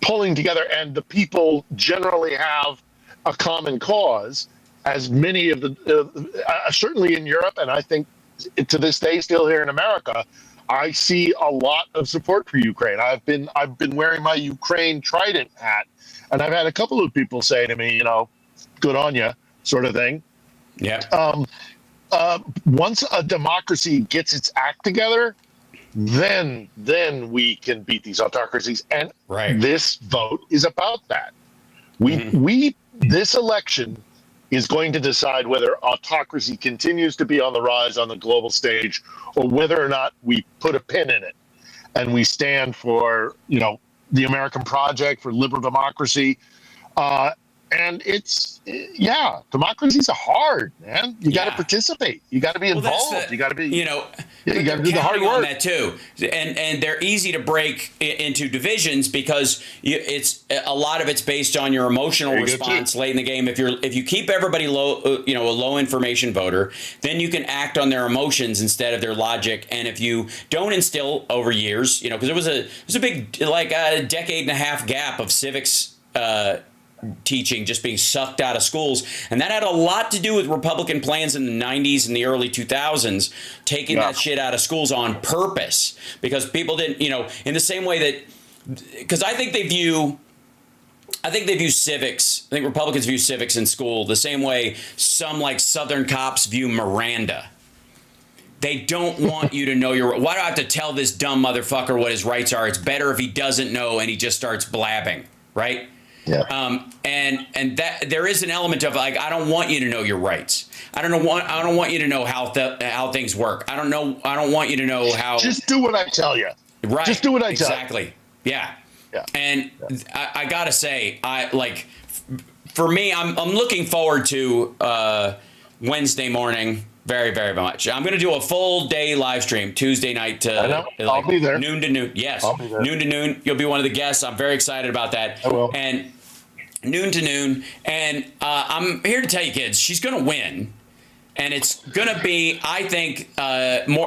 pulling together and the people generally have a common cause, as many of the certainly in Europe, and I think to this day still here in America, I see a lot of support for Ukraine. I've been wearing my Ukraine Trident hat, and I've had a couple of people say to me, good on you, sort of thing. Yeah. Once a democracy gets its act together, then we can beat these autocracies. And this vote is about that. This election is going to decide whether autocracy continues to be on the rise on the global stage or whether or not we put a pin in it and we stand for, the American project, for liberal democracy. And democracies are hard, man. You got to participate. You got to be involved. You got to be, you got to do the hard work. On that too, and they're easy to break into divisions because it's a lot of it's based on your emotional response late in the game. If you keep everybody low, a low information voter, then you can act on their emotions instead of their logic. And if you don't instill over years, because it was a big a decade and a half gap of civics. Teaching just being sucked out of schools, and that had a lot to do with Republican plans in the 90s and the early 2000s taking that shit out of schools on purpose because people didn't, in the same way that because I think they view civics. I think Republicans view civics in school the same way some Southern cops view Miranda. They don't want you to know why do I have to tell this dumb motherfucker what his rights are? It's better if he doesn't know and he just starts blabbing, right? Yeah. And that there is an element of I don't want you to know your rights. I don't want you to know how things work. I don't want you to know how. Just do what I tell you. Right. Just do what I tell you. Exactly. Yeah. And I gotta say, for me, I'm looking forward to Wednesday morning very, very much. I'm going to do a full day live stream Tuesday night to I'll be there. noon to noon. Yes, I'll be there. Noon to noon. You'll be one of the guests. I'm very excited about that. I will. And noon to noon. And I'm here to tell you, kids, she's going to win. And it's going to be, I think,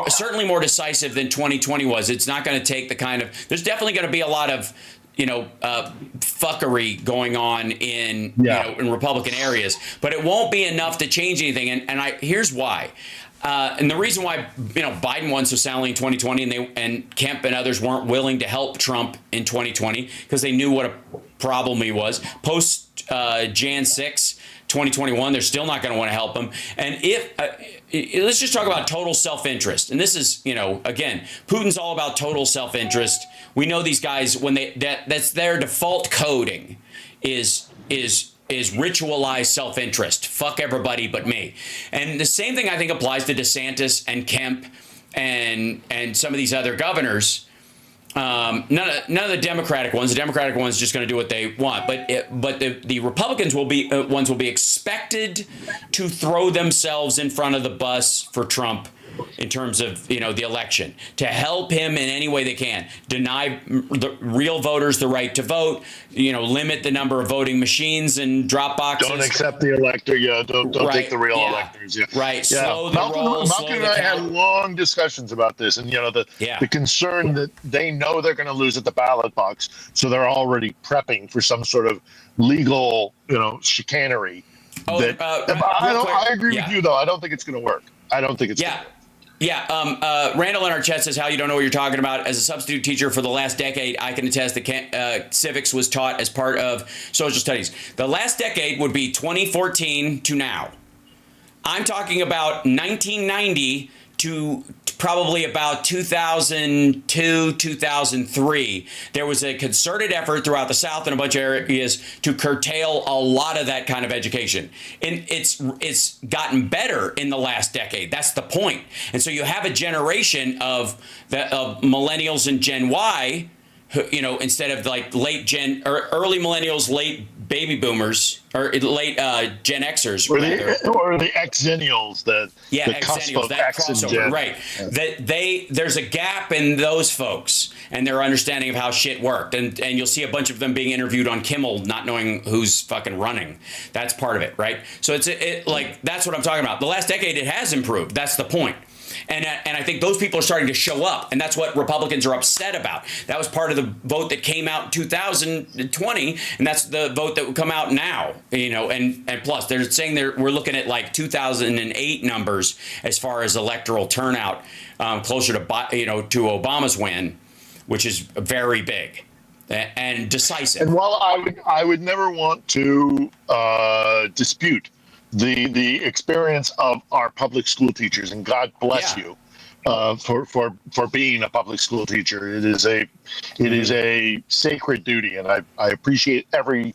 certainly more decisive than 2020 was. It's not going to take the kind of, there's definitely going to be a lot of, fuckery going on in Republican areas, but it won't be enough to change anything. And here's why. And the reason why, Biden won so soundly in 2020 and Kemp and others weren't willing to help Trump in 2020 because they knew what a problem he was. Post Jan 6, 2021, they're still not going to want to help him. And let's just talk about total self-interest. And this is, again, Putin's all about total self-interest. We know these guys when that's their default coding is ritualized self-interest. Fuck everybody but me. And the same thing I think applies to DeSantis and Kemp and some of these other governors. None of the Democratic ones. The Democratic ones are just going to do what they want. But the Republicans will be expected to throw themselves in front of the bus for Trump in terms of the election, to help him in any way they can, deny the real voters the right to vote, limit the number of voting machines and drop boxes. Don't accept the elector. Don't take the real electors. Right. Slow the roll. Malcolm and I had long discussions about this, and the concern that they know they're going to lose at the ballot box, so they're already prepping for some sort of legal, chicanery. I agree with you though. I don't think it's going to work. I don't think it's going to work. Randall in our chat says, how you don't know what you're talking about. As a substitute teacher for the last decade, I can attest that civics was taught as part of social studies. The last decade would be 2014 to now. I'm talking about 1990 to probably about 2002, 2003. There was a concerted effort throughout the South and a bunch of areas to curtail a lot of that kind of education. And it's gotten better in the last decade. That's the point. And so you have a generation of millennials and Gen Y, who, instead of like late Gen or early millennials, late baby boomers, or late Gen Xers, or the Xennials, the cusp of that X and crossover, Gen. right? There's a gap in those folks and their understanding of how shit worked, and you'll see a bunch of them being interviewed on Kimmel, not knowing who's fucking running. That's part of it, right? So that's what I'm talking about. The last decade, it has improved. That's the point. And I think those people are starting to show up, and that's what Republicans are upset about. That was part of the vote that came out in 2020, and that's the vote that would come out now. And plus they're saying we're looking at like 2008 numbers as far as electoral turnout, closer to Obama's win, which is very big and decisive. And while I would never want to dispute the experience of our public school teachers, and God bless you for being a public school teacher. It is a sacred duty, and I appreciate every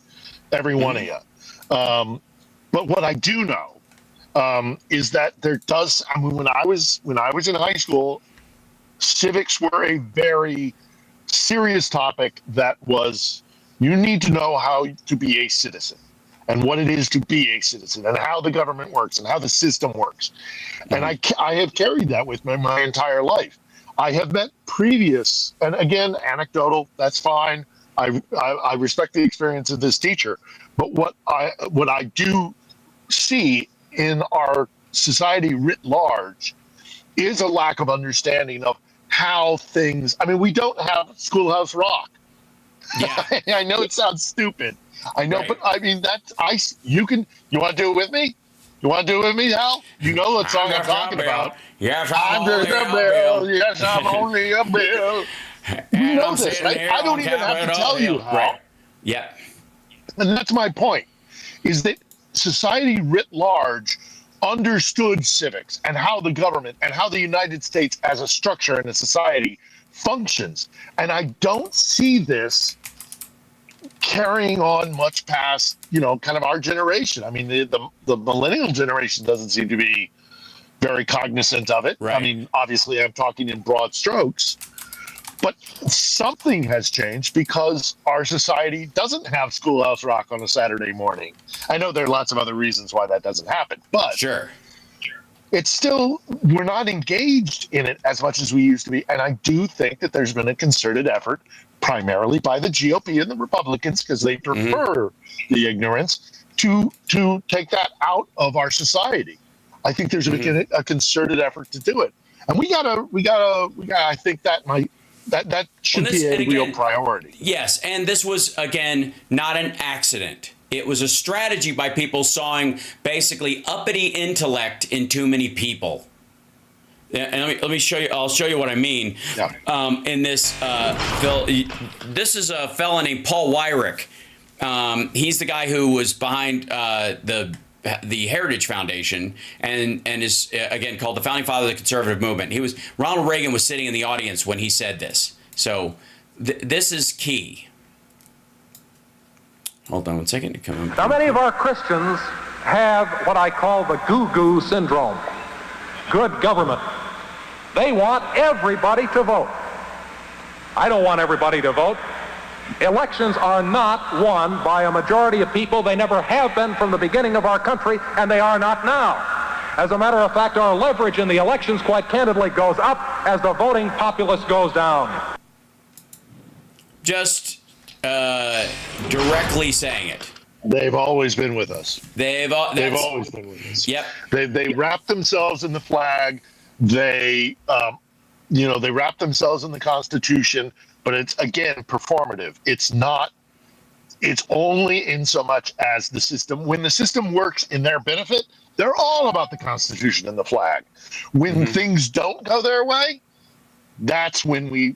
one of you. But what I do know is that there does. I mean, when I was in high school, civics were a very serious topic. That was, you need to know how to be a citizen, and what it is to be a citizen, and how the government works, and how the system works. And I have carried that with me my entire life. I have met previous, and again, anecdotal, that's fine. I respect the experience of this teacher. But what I do see in our society writ large is a lack of understanding of how things, I mean, we don't have Schoolhouse Rock. Yeah. I know it sounds stupid. I know, but I mean, you want to do it with me? You want to do it with me, Hal? You know what song I'm talking about. Yes, I'm just a bill. Yes, I'm only a bill. You know this, right? I don't even have to tell you, Hal. Right. Yep. And that's my point, is that society writ large understood civics and how the government and how the United States as a structure and a society functions. And I don't see this carrying on much past, kind of our generation. I mean, the millennial generation doesn't seem to be very cognizant of it. Right. I mean, obviously I'm talking in broad strokes, But something has changed because our society doesn't have Schoolhouse Rock on a Saturday morning. I know there are lots of other reasons why that doesn't happen, but sure, it's still, we're not engaged in it as much as we used to be. And I do think that there's been a concerted effort, primarily by the GOP and the Republicans, because they prefer the ignorance, to take that out of our society. I think there's a concerted effort to do it. And we gotta, I think that should be a real priority. Yes, and this was, again, not an accident. It was a strategy by people sawing basically uppity intellect in too many people. And let me show you. I'll show you what I mean. Yeah. In this, Phil, this is a fellow named Paul Weyrich. He's the guy who was behind the Heritage Foundation and is again called the founding father of the conservative movement. Ronald Reagan was sitting in the audience when he said this. So this is key. Hold on one second. Now, many of our Christians have what I call the goo-goo syndrome. Good government. They want everybody to vote. I don't want everybody to vote. Elections are not won by a majority of people. They never have been from the beginning of our country, and they are not now. As a matter of fact, our leverage in the elections, quite candidly, goes up as the voting populace goes down. Just directly saying it. They've always been with us. They've always been with us. Yep. They wrap themselves in the flag. They wrap themselves in the Constitution. But it's, again, performative. It's not. It's only in so much as the system. When the system works in their benefit, they're all about the Constitution and the flag. When things don't go their way, that's when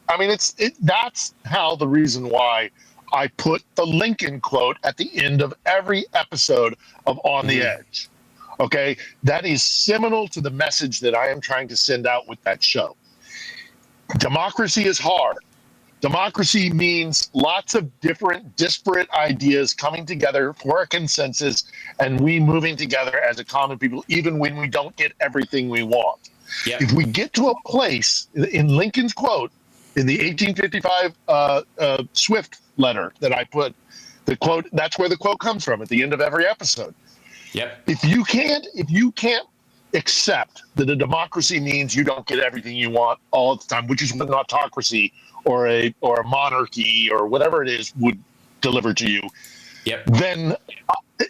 that's how the reason why I put the Lincoln quote at the end of every episode of On the Edge. Okay? That is seminal to the message that I am trying to send out with that show. Democracy is hard. Democracy means lots of different disparate ideas coming together for a consensus and we moving together as a common people, even when we don't get everything we want. Yep. If we get to a place in Lincoln's quote, in the 1855 Swift letter that I put, the quote, that's where the quote comes from at the end of every episode. Yep. If you can't accept that a democracy means you don't get everything you want all the time, which is what an autocracy or a monarchy or whatever it is would deliver to you, then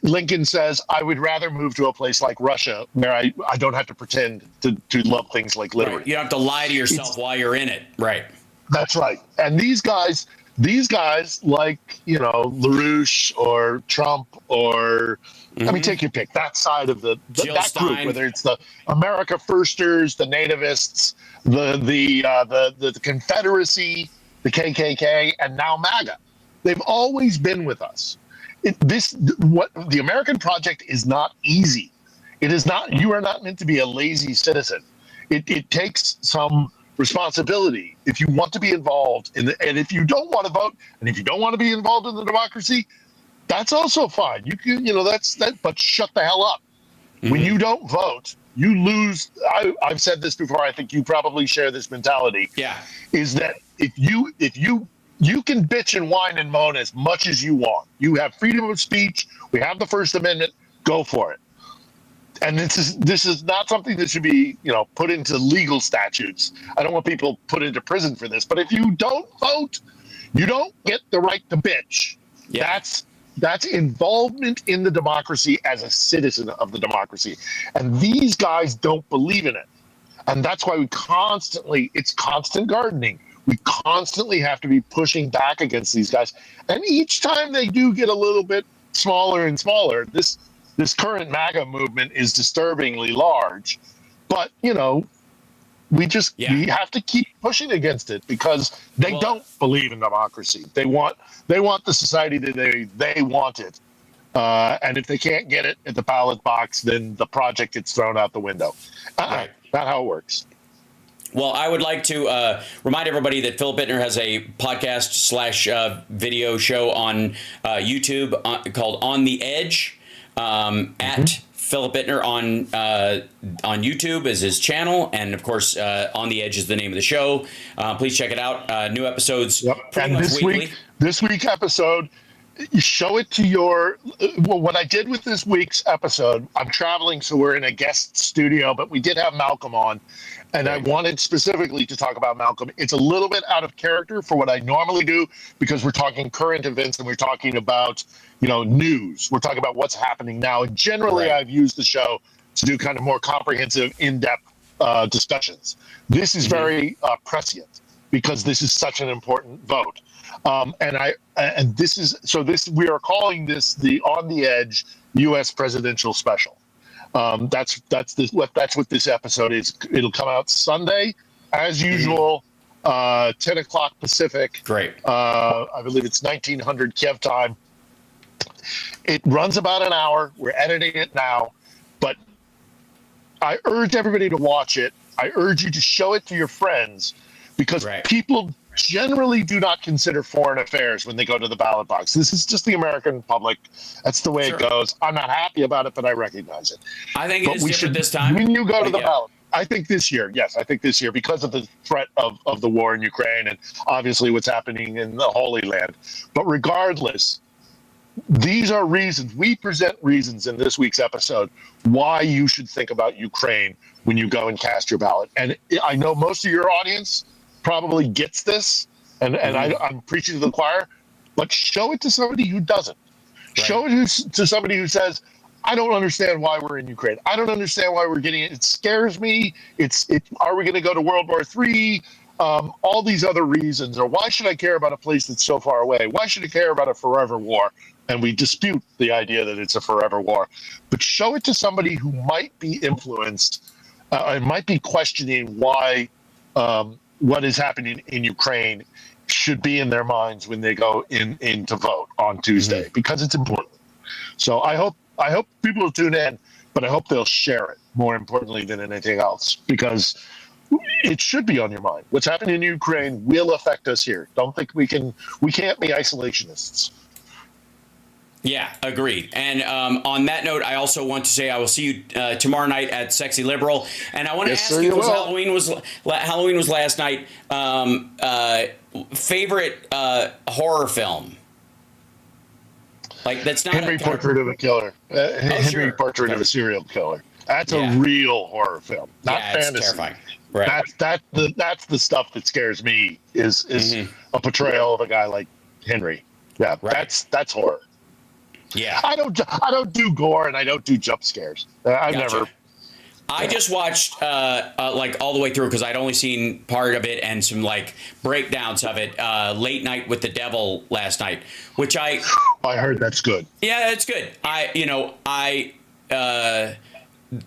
Lincoln says, I would rather move to a place like Russia where I don't have to pretend to love things like liberty. Right. You don't have to lie to yourself while you're in it. Right. That's right. And these guys like, LaRouche or Trump or I mean, take your pick. That side of that group, whether it's the America Firsters, the nativists, the Confederacy, the KKK, and now MAGA. They've always been with us. What the American project is not easy. It is not. You are not meant to be a lazy citizen. It takes some responsibility if you want to be involved and if you don't want to vote and if you don't want to be involved in the democracy. That's also fine. You can, that's that. But shut the hell up. When you don't vote, you lose. I've said this before. I think you probably share this mentality. Yeah. Is that if you can bitch and whine and moan as much as you want. You have freedom of speech. We have the First Amendment. Go for it. And this is not something that should be put into legal statutes. I don't want people put into prison for this. But if you don't vote, you don't get the right to bitch. Yeah. That's involvement in the democracy as a citizen of the democracy. And these guys don't believe in it. And that's why it's constant gardening. We constantly have to be pushing back against these guys. And each time they do get a little bit smaller and smaller, this current MAGA movement is disturbingly large. But, we have to keep pushing against it because they don't believe in democracy. They want the society that they want it. And if they can't get it at the ballot box, then the project gets thrown out the window. Right. Not how it works. Well, I would like to remind everybody that Philip Bittner has a podcast / video show on YouTube called On the Edge at Philip Bittner on YouTube is his channel, and of course, On the Edge is the name of the show. Please check it out. New episodes pretty much weekly. This week's episode, you show it to your. Well, what I did with this week's episode, I'm traveling, so we're in a guest studio, but we did have Malcolm on, and I wanted specifically to talk about Malcolm. It's a little bit out of character for what I normally do because we're talking current events and we're talking about, news. We're talking about what's happening now. And generally, I've used the show to do kind of more comprehensive, in-depth discussions. This is very prescient because this is such an important vote. We are calling this the On the Edge U.S. presidential special. That's what this episode is. It'll come out Sunday, as usual, 10 o'clock Pacific. Great. I believe it's 1900 Kiev time. It runs about an hour. We're editing it now, but I urge everybody to watch it. I urge you to show it to your friends because people generally do not consider foreign affairs when they go to the ballot box. This is just the American public. That's the way it goes. I'm not happy about it, but I recognize it. I think it is different this time. When you go to the ballot, I think this year, because of the threat of the war in Ukraine and obviously what's happening in the Holy Land. But regardless, these are reasons. We present reasons in this week's episode why you should think about Ukraine when you go and cast your ballot. And I know most of your audience probably gets this, and I'm preaching to the choir, but show it to somebody who doesn't. Show it to somebody who says, I don't understand why we're in Ukraine. I don't understand why we're getting it. It scares me. Are we going to go to World War III? All these other reasons, or why should I care about a place that's so far away? Why should I care about a forever war? And we dispute the idea that it's a forever war. But show it to somebody who might be influenced and might be questioning why what is happening in Ukraine should be in their minds when they go in to vote on Tuesday, because it's important. So I hope people will tune in, but I hope they'll share it more importantly than anything else, because it should be on your mind. What's happening in Ukraine will affect us here. Don't think we can't be isolationists. Yeah, agreed. And on that note, I also want to say I will see you tomorrow night at Sexy Liberal. And I want to ask you, because Halloween was last night, favorite horror film? Like, that's not Henry Portrait of a Killer. Henry Portrait of a Serial Killer. That's a real horror film, not fantasy. It's terrifying. Right. That's the stuff that scares me is a portrayal of a guy like Henry. Yeah, that's horror. Yeah, I don't do gore and I don't do jump scares. Never. I just watched like all the way through because I'd only seen part of it and some like breakdowns of it. Late Night with the Devil last night, which I heard that's good. Yeah, it's good.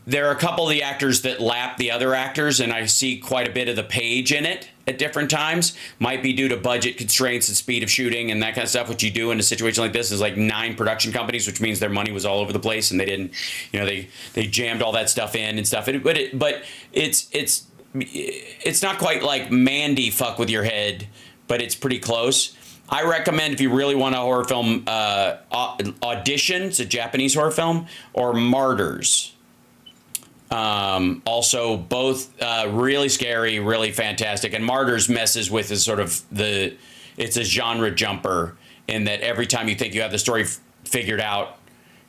There are a couple of the actors that lap the other actors, and I see quite a bit of the page in it at different times. Might be due to budget constraints and speed of shooting and that kind of stuff, which you do in a situation like this. Is like 9 production companies, which means their money was all over the place, and they didn't, they jammed all that stuff in and stuff. But it's not quite like Mandy fuck with your head, but it's pretty close. I recommend, if you really want a horror film, Audition, it's a Japanese horror film, or Martyrs. Also both really scary, really fantastic, and Martyrs messes with is sort of it's a genre jumper in that every time you think you have the story figured out,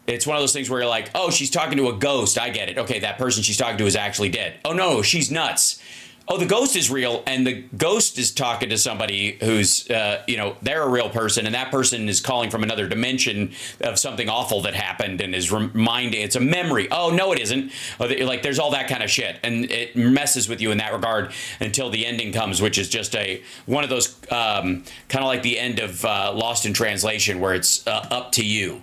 it's one of those things where you're like, oh, she's talking to a ghost, I get it, okay, that person she's talking to is actually dead. Oh no, she's nuts. Oh, the ghost is real, and the ghost is talking to somebody who's, they're a real person, and that person is calling from another dimension of something awful that happened and is reminding, it's a memory. Oh, no, it isn't. Like, there's all that kind of shit, and it messes with you in that regard until the ending comes, which is just one of those kind of like the end of Lost in Translation, where it's up to you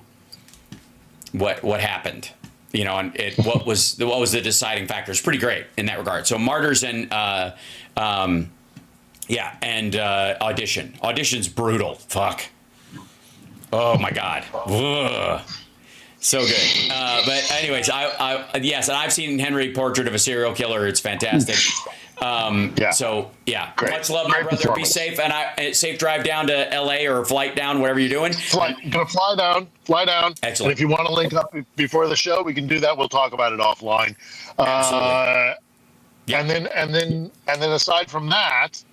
what happened. And what was the deciding factor? It's pretty great in that regard. So Martyrs and Audition. Audition's brutal. Fuck. Oh my God. Ugh. So good. But anyways, yes, and I've seen Henry Portrait of a Serial Killer. It's fantastic. So yeah, Great. much love, my Great brother. performance. Be safe, and safe drive down to LA or flight down, whatever you're doing. Gonna fly down. Excellent. And if you want to link up before the show, we can do that. We'll talk about it offline. Absolutely. And then aside from that,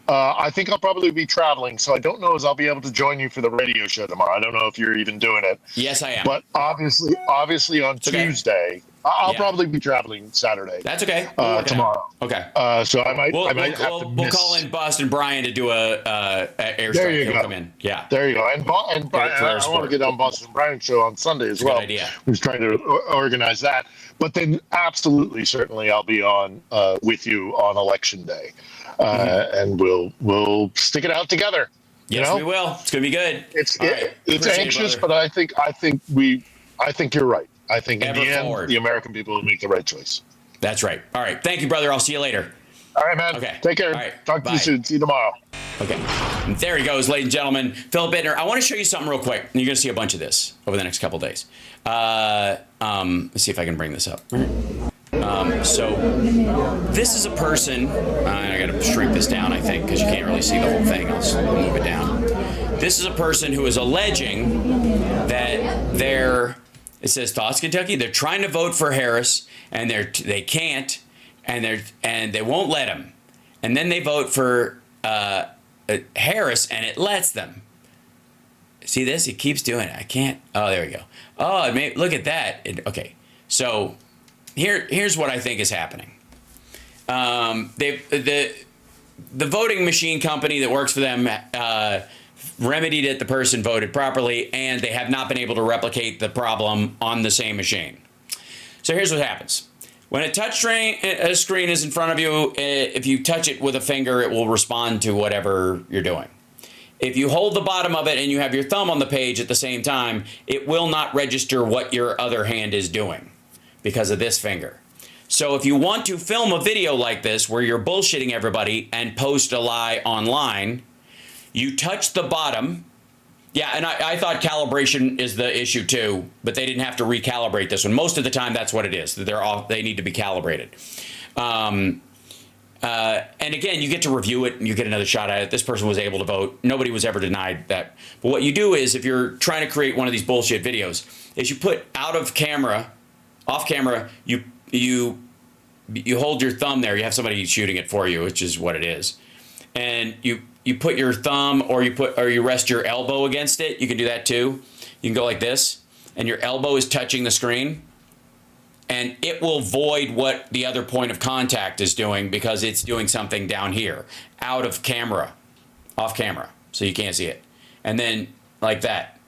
I think I'll probably be traveling, so I don't know as I'll be able to join you for the radio show tomorrow. I don't know if you're even doing it. Yes, I am. But obviously on Tuesday, I'll probably be traveling Saturday. That's okay. Tomorrow. Okay. So I might have to we'll miss. call in Boston Brian to do a airstrike. There you He'll go. come in. Yeah. There you go. And Brian, I want to get on Boston Brian's show on Sunday as well. Good idea. Who's trying to organize that. But then absolutely, certainly I'll be on with you on Election Day. And we'll stick it out together. Yes, we will. It's gonna be good. It's Appreciate anxious, it, but I think you're right. I think in Ever the end, forward. the American people will make the right choice. That's right. All right. Thank you, brother. I'll see you later. All right, man. Okay. Take care. All right. Talk to Bye. you soon. See you tomorrow. Okay. And there he goes, ladies and gentlemen. Philip Bittner. I want to show you something real quick. You're going to see a bunch of this over the next couple of days. Let's see if I can bring this up. So this is a person, I got to shrink this down, I think, because you can't really see the whole thing. I'll move it down. This is a person who is alleging that it says Thoughts Kentucky, they're trying to vote for Harris and they can't, and they won't let him. And then they vote for Harris and it lets them. See this? It keeps doing it. I can't. Oh, there we go. Oh, look at that. Okay. So here's what I think is happening. The voting machine company that works for them remedied it. The person voted properly, and they have not been able to replicate the problem on the same machine. So here's what happens. When a touch screen is in front of you, if you touch it with a finger, it will respond to whatever you're doing. If you hold the bottom of it and you have your thumb on the page at the same time, it will not register what your other hand is doing because of this finger. So if you want to film a video like this where you're bullshitting everybody and post a lie online, you touch the bottom. Yeah, and I thought calibration is the issue too, but they didn't have to recalibrate this one. Most of the time, that's what it is. They need to be calibrated. And again, you get to review it and you get another shot at it. This person was able to vote. Nobody was ever denied that. But what you do is, if you're trying to create one of these bullshit videos, is you put off camera, you hold your thumb there. You have somebody shooting it for you, which is what it is. And you put your thumb or you rest your elbow against it. You can do that too. You can go like this, and your elbow is touching the screen. And it will void what the other point of contact is doing because it's doing something down here, off camera, so you can't see it. And then like that.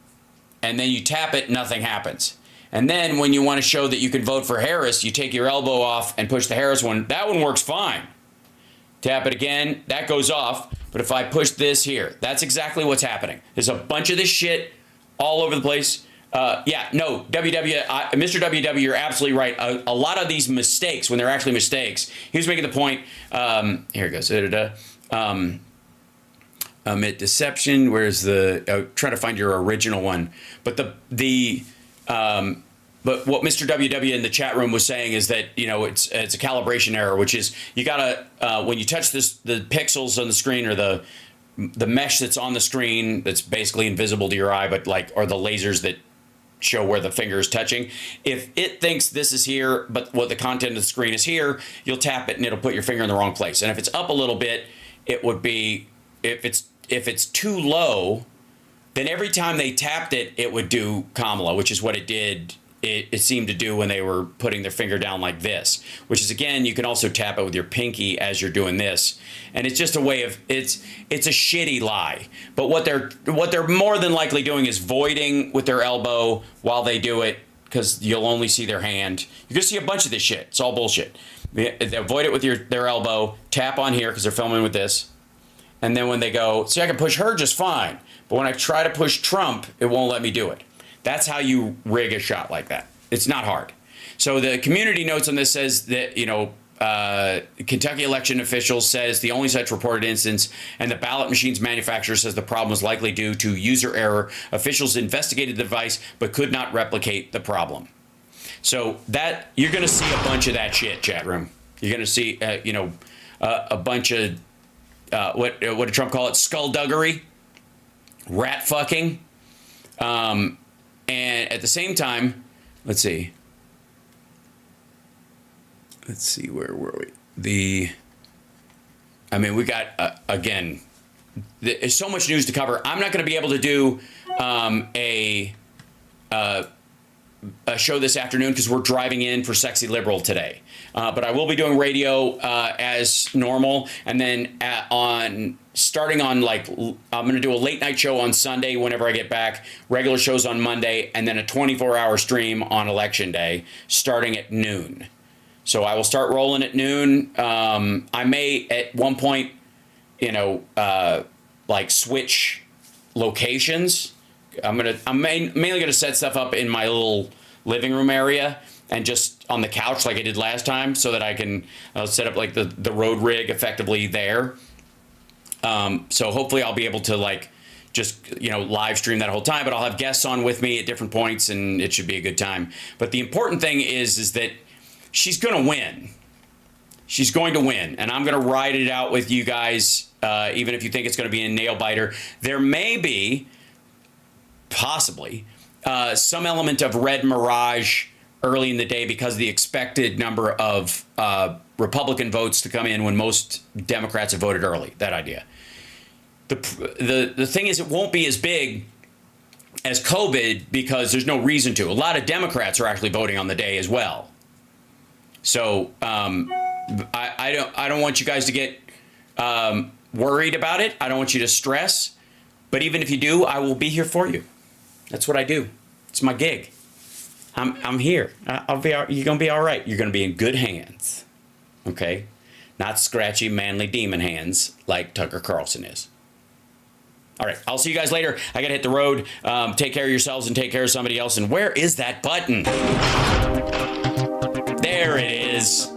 And then you tap it, nothing happens. And then when you want to show that you can vote for Harris, you take your elbow off and push the Harris one. That one works fine. Tap it again, that goes off. But if I push this here, that's exactly what's happening. There's a bunch of this shit all over the place. Mr. WW, you're absolutely right. A lot of these mistakes, when they're actually mistakes, he was making the point, here it goes, omit deception, where's try to find your original one. But but what Mr. WW in the chat room was saying is that, it's a calibration error, which is you gotta, when you touch the pixels on the screen or the mesh that's on the screen that's basically invisible to your eye, but or the lasers that show where the finger is touching. If it thinks this is here, but what the content of the screen is here, you'll tap it and it'll put your finger in the wrong place. And if it's up a little bit, it would be, if it's too low, then every time they tapped it, it would do Kamala, which is what it did. It seemed to do when they were putting their finger down like this, which is, again, you can also tap it with your pinky as you're doing this. And it's just a way of, it's a shitty lie. But what they're more than likely doing is voiding with their elbow while they do it, because you'll only see their hand. You're going to see a bunch of this shit. It's all bullshit. They void it with their elbow, tap on here because they're filming with this. And then when they go, see, I can push her just fine. But when I try to push Trump, it won't let me do it. That's how you rig a shot like that. It's not hard. So the community notes on this says that, Kentucky election officials says the only such reported instance, and the ballot machines manufacturer says the problem was likely due to user error. Officials investigated the device but could not replicate the problem. So that you're going to see a bunch of that shit, chat room. You're going to see, a bunch of what did Trump call it? Skullduggery, rat fucking, and at the same time, let's see, where were we? We got again. There's so much news to cover. I'm not going to be able to do a show this afternoon because we're driving in for Sexy Liberal today. But I will be doing radio as normal, and then I'm going to do a late night show on Sunday whenever I get back, regular shows on Monday, and then a 24-hour stream on Election Day starting at noon. So I will start rolling at noon. I may at one point, switch locations. I'm mainly gonna set stuff up in my little living room area and just on the couch like I did last time, so that I can set up like the road rig effectively there. So hopefully I'll be able to just live stream that whole time, but I'll have guests on with me at different points, and it should be a good time. But the important thing is that she's gonna win. She's going to win, and I'm going to ride it out with you guys, even if you think it's going to be a nail-biter. There may be, possibly, some element of red mirage early in the day because of the expected number of Republican votes to come in when most Democrats have voted early. That idea. The thing is, it won't be as big as COVID because there's no reason to. A lot of Democrats are actually voting on the day as well. So I don't want you guys to get worried about it. I don't want you to stress. But even if you do, I will be here for you. That's what I do. It's my gig. I'm here. You're gonna be all right. You're gonna be in good hands. Okay, not scratchy, manly demon hands like Tucker Carlson is. All right, I'll see you guys later. I gotta hit the road. Take care of yourselves and take care of somebody else. And where is that button? There it is.